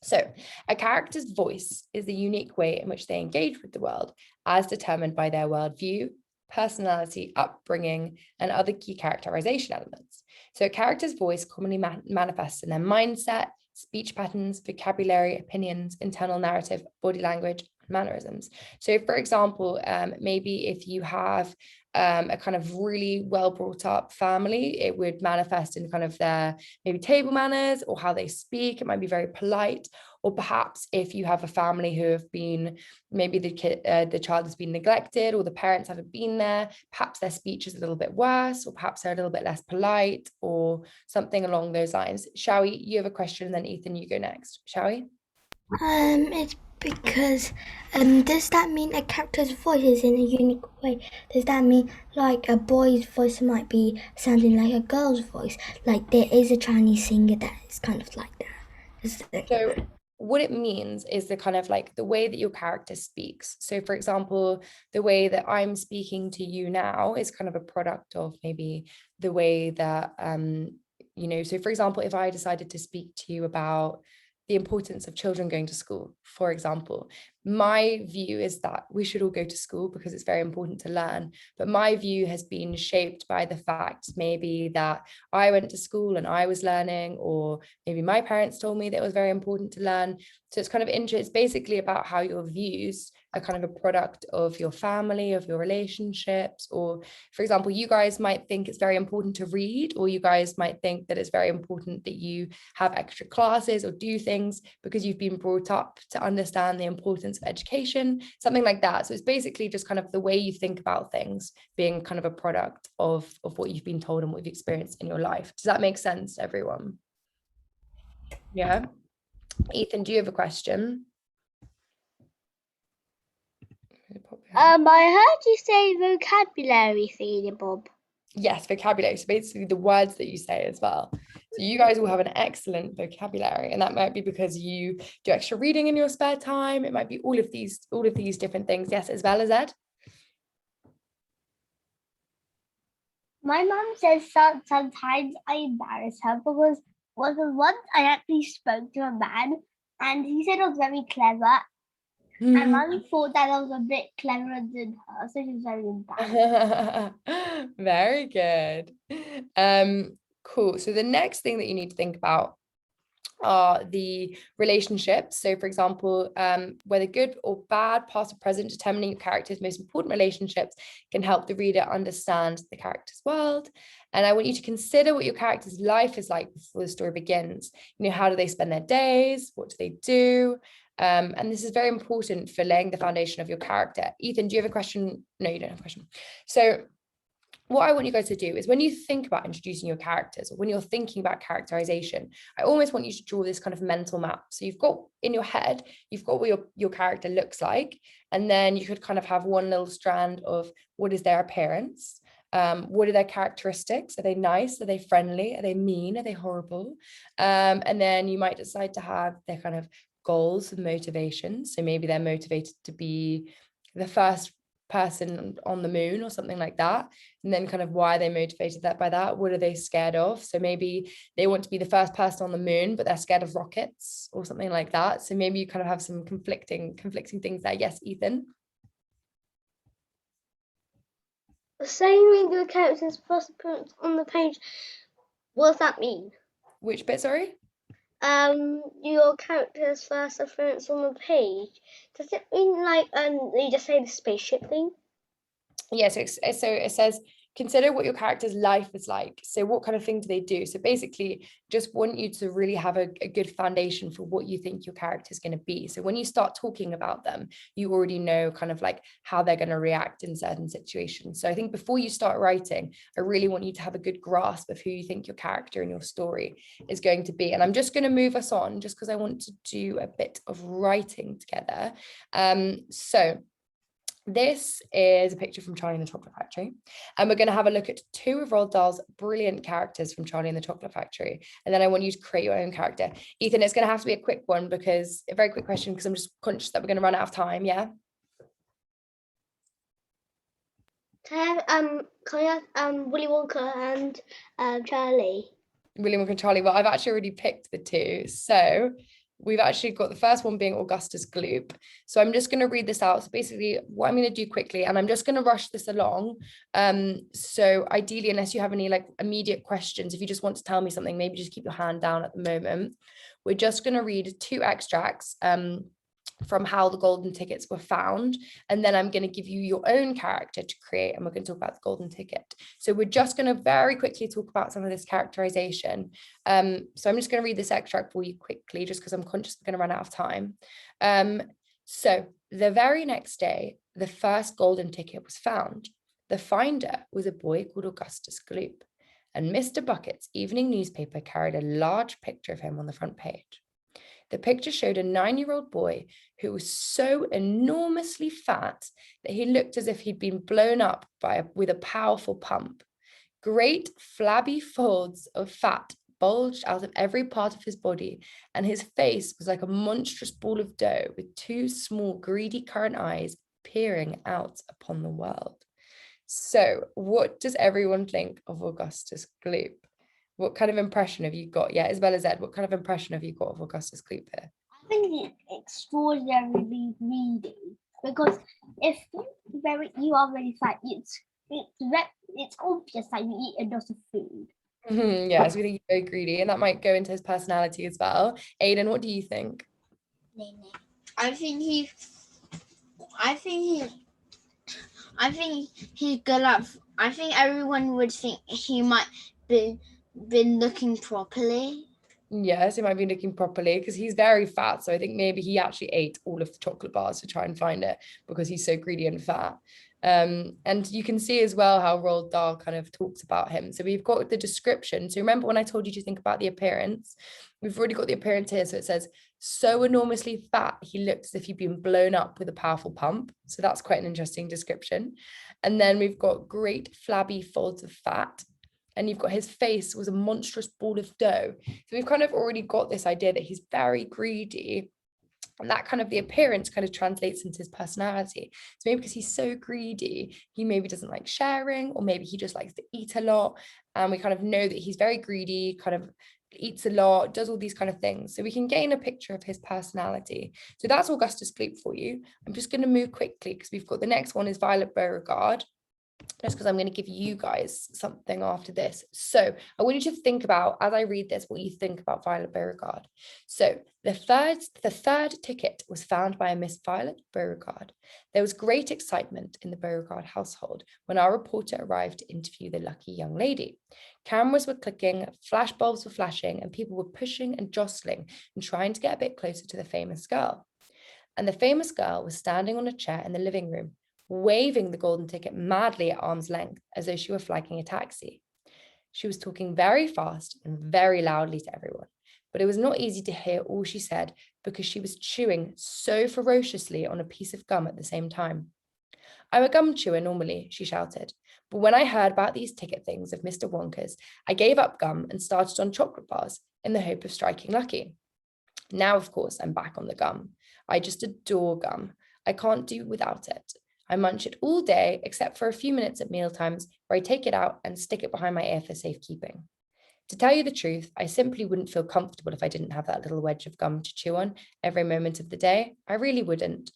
So a character's voice is the unique way in which they engage with the world, as determined by their worldview, personality, upbringing, and other key characterization elements. So a character's voice commonly manifests in their mindset, speech patterns, vocabulary, opinions, internal narrative, body language, mannerisms. So for example, maybe if you have a kind of really well brought up family, it would manifest in kind of their maybe table manners or how they speak. It might be very polite. Or perhaps if you have a family who have been, maybe the child has been neglected or the parents haven't been there, perhaps their speech is a little bit worse, or perhaps they're a little bit less polite or something along those lines. Shall we? You have a question, and then Ethan, you go next. Shall we? It's because does that mean a character's voice is in a unique way? Does that mean like a boy's voice might be sounding like a girl's voice? Like there is a Chinese singer that is kind of like that. So what it means is the kind of like the way that your character speaks. So for example, the way that I'm speaking to you now is kind of a product of maybe the way that, so for example, if I decided to speak to you about the importance of children going to school, for example, my view is that we should all go to school because it's very important to learn. But my view has been shaped by the fact maybe that I went to school and I was learning, or maybe my parents told me that it was very important to learn. So it's kind of it's basically about how your views are kind of a product of your family, of your relationships. Or for example, you guys might think it's very important to read, or you guys might think that it's very important that you have extra classes or do things because you've been brought up to understand the importance of education, something like that. So it's basically just kind of the way you think about things being kind of a product of what you've been told and what you've experienced in your life. Does that make sense to everyone? Yeah. Ethan, do you have a question? I heard you say vocabulary, Feeder Bob. Yes, vocabulary. So basically the words that you say as well. So you guys will have an excellent vocabulary, and that might be because you do extra reading in your spare time. It might be all of these different things. Yes, as well as Ed. My mum says sometimes I embarrass her because once I actually spoke to a man and he said I was very clever. And Mum thought that I was a bit cleverer than her, so she was very embarrassed. Very good. Cool. So the next thing that you need to think about are the relationships. So for example, whether good or bad, past or present, determining your character's most important relationships can help the reader understand the character's world. And I want you to consider what your character's life is like before the story begins. How do they spend their days? What do they do? And this is very important for laying the foundation of your character. Ethan, do you have a question? No, you don't have a question. So what I want you guys to do is when you think about introducing your characters, or when you're thinking about characterization, I almost want you to draw this kind of mental map. So you've got in your head, you've got what your character looks like, and then you could kind of have one little strand of what is their appearance, what are their characteristics, are they nice, are they friendly, are they mean, are they horrible, and then you might decide to have their kind of goals and motivations. So maybe they're motivated to be the first person on the moon or something like that, and then kind of why are they motivated by that, what are they scared of? So maybe they want to be the first person on the moon, but they're scared of rockets or something like that. So maybe you kind of have some conflicting things there. Yes, Ethan? Saying the character's first appearance on the page, what does that mean? Which bit, sorry? Your character's first appearance on the page. Does it mean like you just say the spaceship thing? Yes, yeah, so it says consider what your character's life is like. So what kind of thing do they do? So basically just want you to really have a good foundation for what you think your character is going to be. So when you start talking about them, you already know kind of like how they're going to react in certain situations. So I think before you start writing, I really want you to have a good grasp of who you think your character and your story is going to be. And I'm just going to move us on just because I want to do a bit of writing together. So this is a picture from Charlie and the Chocolate Factory, and we're going to have a look at 2 of Roald Dahl's brilliant characters from Charlie and the Chocolate Factory, and then I want you to create your own character. Ethan, it's going to have to be a quick one, because a very quick question, because I'm just conscious that we're going to run out of time. Yeah. Can I have Willy Wonka and Charlie? Willy Wonka and Charlie. Well, I've actually already picked the 2, so we've actually got the first one being Augustus Gloop. So I'm just going to read this out. So basically what I'm going to do quickly, and I'm just going to rush this along. So ideally, unless you have any like immediate questions, if you just want to tell me something, maybe just keep your hand down at the moment. We're just going to read 2 extracts from how the golden tickets were found, and then I'm going to give you your own character to create, and we're going to talk about the golden ticket. So we're just going to very quickly talk about some of this characterization. So I'm just going to read this extract for you quickly, just because I'm conscious we're going to run out of time. So the very next day, the first golden ticket was found. The finder was a boy called Augustus Gloop, and Mr. Bucket's evening newspaper carried a large picture of him on the front page. The picture showed a 9-year-old boy who was so enormously fat that he looked as if he'd been blown up with a powerful pump. Great flabby folds of fat bulged out of every part of his body, and his face was like a monstrous ball of dough with 2 small greedy currant eyes peering out upon the world. So what does everyone think of Augustus Gloop? What kind of impression have you got? Yeah, Isabella Z, what kind of impression have you got of Augustus Gloop here? I think it's extraordinarily greedy, because if you are very fat, it's obvious that you eat a lot of food. Yes, we think he's very greedy, and that might go into his personality as well. Aidan, what do you think? I think he's good at. I think everyone would think he might been looking properly. Yes, he might be looking properly because he's very fat. So I think maybe he actually ate all of the chocolate bars to try and find it because he's so greedy and fat. And you can see as well how Roald Dahl kind of talks about him. So we've got the description. So remember when I told you to think about the appearance, we've already got the appearance here. So it says, so enormously fat, he looked as if he'd been blown up with a powerful pump. So that's quite an interesting description. And then we've got great flabby folds of fat. And you've got his face was a monstrous ball of dough. So we've kind of already got this idea that he's very greedy. And that kind of the appearance kind of translates into his personality. So maybe because he's so greedy, he maybe doesn't like sharing, or maybe he just likes to eat a lot. And we kind of know that he's very greedy, kind of eats a lot, does all these kind of things. So we can gain a picture of his personality. So that's Augustus Gloop for you. I'm just going to move quickly because we've got the next one is Violet Beauregard. Just because I'm going to give you guys something after this. So I want you to think about, as I read this, what you think about Violet Beauregard. So the third ticket was found by a Miss Violet Beauregard. There was great excitement in the Beauregard household when our reporter arrived to interview the lucky young lady. Cameras were clicking, flashbulbs were flashing, and people were pushing and jostling and trying to get a bit closer to the famous girl. and the famous girl was standing on a chair in the living room, waving the golden ticket madly at arm's length as though she were flagging a taxi. She was talking very fast and very loudly to everyone, but it was not easy to hear all she said because she was chewing so ferociously on a piece of gum at the same time. "I'm a gum chewer normally," she shouted, "but when I heard about these ticket things of Mr. Wonka's, I gave up gum and started on chocolate bars in the hope of striking lucky. Now, of course, I'm back on the gum. I just adore gum. I can't do without it. I munch it all day, except for a few minutes at mealtimes where I take it out and stick it behind my ear for safekeeping. To tell you the truth, I simply wouldn't feel comfortable if I didn't have that little wedge of gum to chew on every moment of the day. I really wouldn't.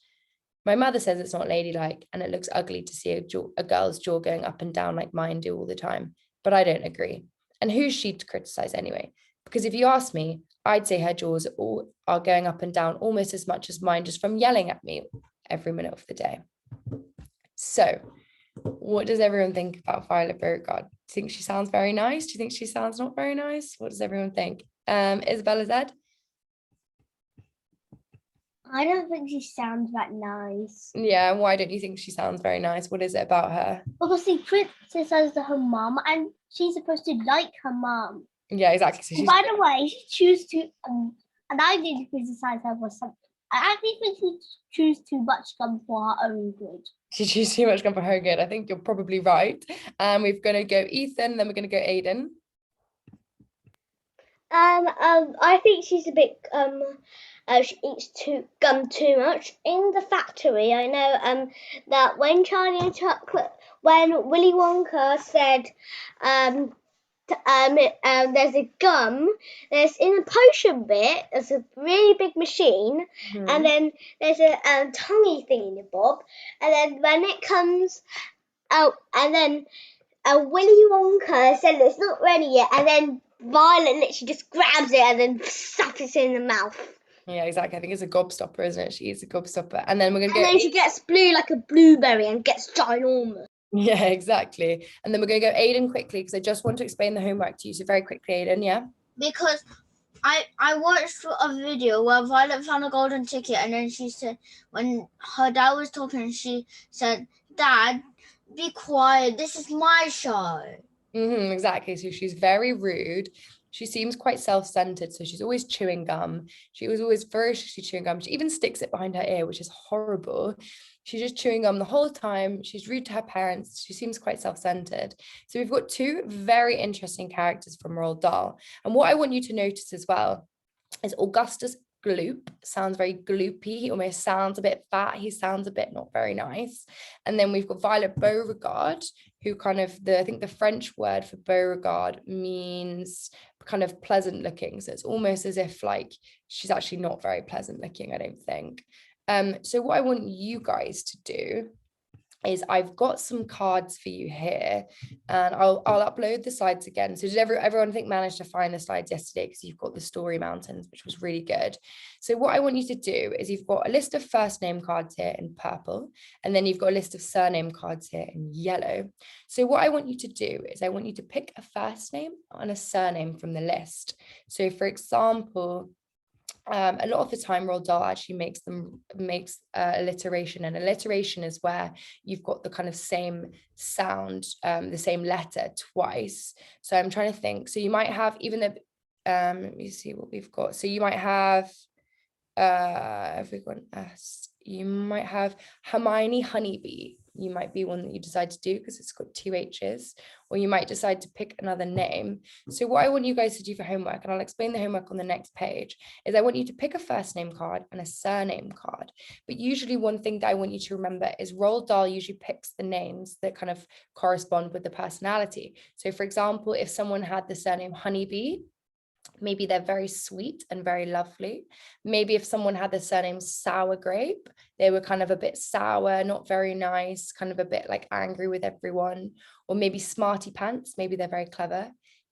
My mother says it's not ladylike and it looks ugly to see a girl's jaw going up and down like mine do all the time, but I don't agree. And who's she to criticize anyway? Because if you ask me, I'd say her jaws are going up and down almost as much as mine just from yelling at me every minute of the day." So what does everyone think about Violet Beauregard? Do you think she sounds very nice? Do you think she sounds not very nice? What does everyone think? Isabella Zed? I don't think she sounds that nice. Yeah, and why don't you think she sounds very nice? What is it about her? Obviously, criticizes her mum, and she's supposed to like her mum. Yeah, exactly. So she's, by the way, she chooses to, and I didn't criticize her for something. I actually think she chews too much gum for her own good. she chews too much gum for her good. I think you're probably right. We're going to go Ethan, then we're going to go Aiden. I think she's a bit she eats gum too much. In the factory, I know that when when Willy Wonka said there's a gum, there's in the potion bit, there's a really big machine, and then there's a tonguey thing in the bob, and then when it comes out, and then Willy Wonka said it's not ready yet, and then Violet literally just grabs it and then stuffs it in the mouth. Yeah, exactly. I think it's a gobstopper, isn't it? She eats a gobstopper. And then we're going to go... And then she gets blue like a blueberry and gets ginormous. Yeah, exactly. And then we're going to go Aiden quickly because I just want to explain the homework to you. So very quickly, Aiden, yeah? Because I watched a video where Violet found a golden ticket, and then she said, when her dad was talking, she said, "Dad, be quiet. This is my show." Exactly. So she's very rude. She seems quite self-centered. So she's always chewing gum. She was always ferociously chewing gum. She even sticks it behind her ear, which is horrible. She's just chewing gum the whole time. She's rude to her parents. She seems quite self-centered. So we've got two very interesting characters from Roald Dahl. And what I want you to notice as well is Augustus Gloop sounds very gloopy. He almost sounds a bit fat. He sounds a bit not very nice. And then we've got Violet Beauregard, who kind of I think the French word for Beauregard means kind of pleasant looking. So it's almost as if like she's actually not very pleasant looking, I don't think. So what I want you guys to do is I've got some cards for you here, and I'll upload the slides again. So did everyone I think managed to find the slides yesterday, because you've got the story mountains, which was really good. So what I want you to do is you've got a list of first name cards here in purple, and then you've got a list of surname cards here in yellow. So what I want you to do is I want you to pick a first name and a surname from the list. So for example, a lot of the time Roald Dahl actually makes alliteration, and alliteration is where you've got the kind of same sound, the same letter twice. So I'm trying to think. So you might have, even though let me see what we've got. So you might have everyone S. You might have Hermione Honeybee. You might be one that you decide to do because it's got two H's, or you might decide to pick another name. So what I want you guys to do for homework, and I'll explain the homework on the next page, is I want you to pick a first name card and a surname card. But usually one thing that I want you to remember is Roald Dahl usually picks the names that kind of correspond with the personality. So for example, if someone had the surname Honeybee, maybe they're very sweet and very lovely. Maybe if someone had the surname Sour Grape, they were kind of a bit sour, not very nice, kind of a bit like angry with everyone. Or maybe Smarty Pants, maybe they're very clever.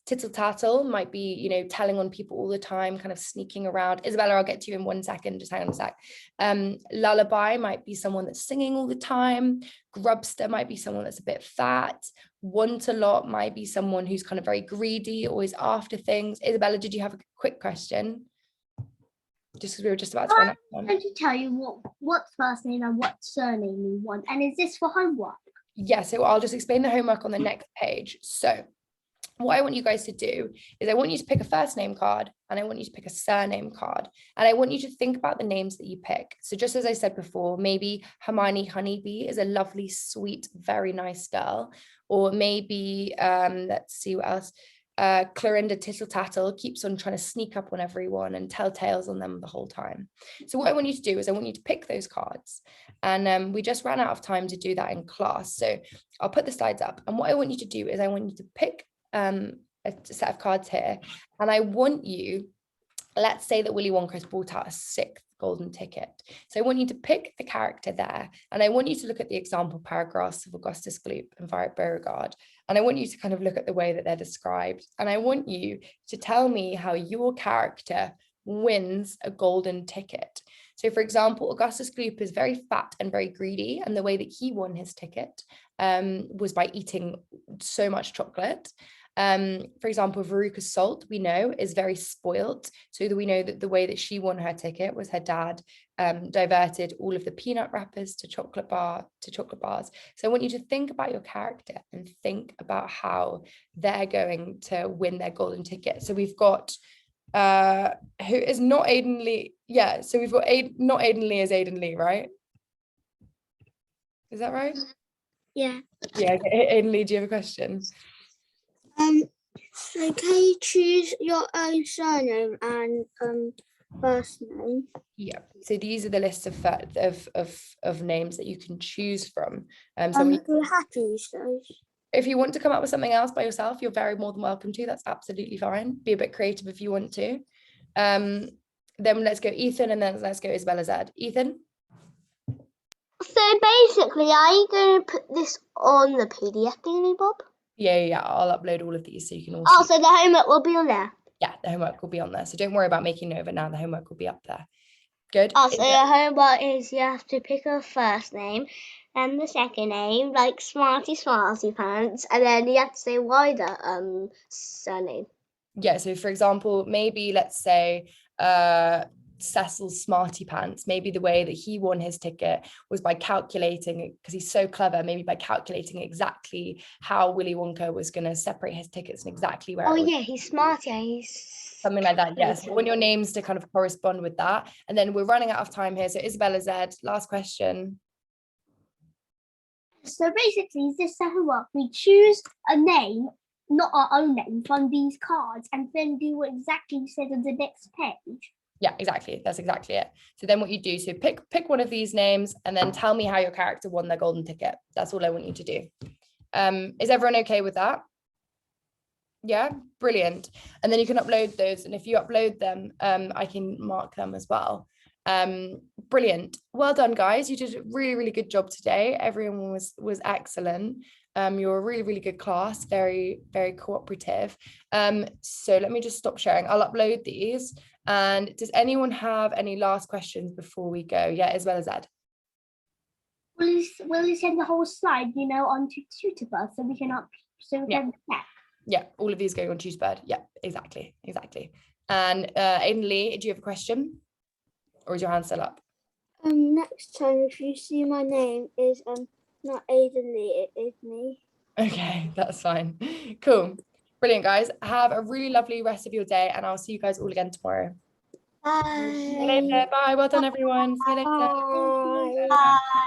Tittle Tattle might be, you know, telling on people all the time, kind of sneaking around. Isabella, I'll get to you in 1 second, just hang on a sec. Lullaby might be someone that's singing all the time. Grubster might be someone that's a bit fat. Want a Lot might be someone who's kind of very greedy, always after things. Isabella, did you have a quick question? just because we were just about to run out of I'm time. going to tell you what first name and what surname we want. And is this for homework? Yeah, so I'll just explain the homework on the next page. So what I want you guys to do is I want you to pick a first name card and I want you to pick a surname card. And I want you to think about the names that you pick. So just as I said before, maybe Hermione Honeybee is a lovely, sweet, very nice girl. Or maybe, let's see what else. Clorinda Tittle Tattle keeps on trying to sneak up on everyone and tell tales on them the whole time. So what I want you to do is I want you to pick those cards. And we just ran out of time to do that in class. So I'll put the slides up. And what I want you to do is I want you to pick a set of cards here, and I want you, let's say that Willy Wonka has brought out a 6th golden ticket. So I want you to pick the character there, and I want you to look at the example paragraphs of Augustus Gloop and Violet Beauregard, and I want you to kind of look at the way that they're described, and I want you to tell me how your character wins a golden ticket. So for example, Augustus Gloop is very fat and very greedy, and the way that he won his ticket was by eating so much chocolate. For example, Veruca Salt, we know, is very spoilt. So that we know that the way that she won her ticket was her dad diverted all of the peanut wrappers to chocolate bars. So I want you to think about your character and think about how they're going to win their golden ticket. So we've got who is not Aiden Lee. Yeah, so we've got not Aiden Lee as Aiden Lee, right? Is that right? Yeah. Yeah, okay. Aiden Lee, do you have a question? So can you choose your own surname and first name? Yeah, so these are the list of names that you can choose from. So Do you have to use those? if you want to come up with something else by yourself, you're very more than welcome to. That's absolutely fine. Be a bit creative if you want to. Then let's go Ethan, and then let's go Isabella Z. Ethan? So basically, are you going to put this on the PDF thingy, Bob? Yeah, I'll upload all of these so you can all Oh, see. so the homework will be on there? Yeah, the homework will be on there. So don't worry about making note of it now. The homework will be up there. Good. Oh, so the homework is you have to pick a first name and the second name, like Smarty Pants, and then you have to say why the surname. Yeah, so for example, maybe let's say Cecil's Smarty Pants, maybe the way that he won his ticket was by calculating, because he's so clever, maybe by calculating exactly how Willy Wonka was going to separate his tickets and exactly where. Oh yeah, he's smart. Yeah, he's something like that. Yes, you want your names to kind of correspond with that. And then we're running out of time here. So Isabella Z, last question. So basically, is this homework? We choose a name, not our own name, from these cards, and then do what exactly you said on the next page. Yeah, exactly. That's exactly it. So then what you do, so pick one of these names and then tell me how your character won their golden ticket. That's all I want you to do. Is everyone okay with that? Yeah, brilliant. And then you can upload those. And if you upload them, I can mark them as well. Brilliant. Well done, guys. You did a really, really good job today. Everyone was excellent. You're a really, really good class, very, very cooperative. So let me just stop sharing. I'll upload these. And does anyone have any last questions before we go? Yeah, as well as Ed. Will you send the whole slide, onto Tutorbird so we can can check? Yeah, all of these going on Tutorbird. Yeah, exactly. And Aiden Lee, do you have a question? Or is your hand still up? Next time, if you see my name is not Aiden Lee, it is me. Okay, that's fine. Cool. Brilliant, guys. Have a really lovely rest of your day, and I'll see you guys all again tomorrow. Bye. See you later. Bye. Well done, everyone. See you later. Bye.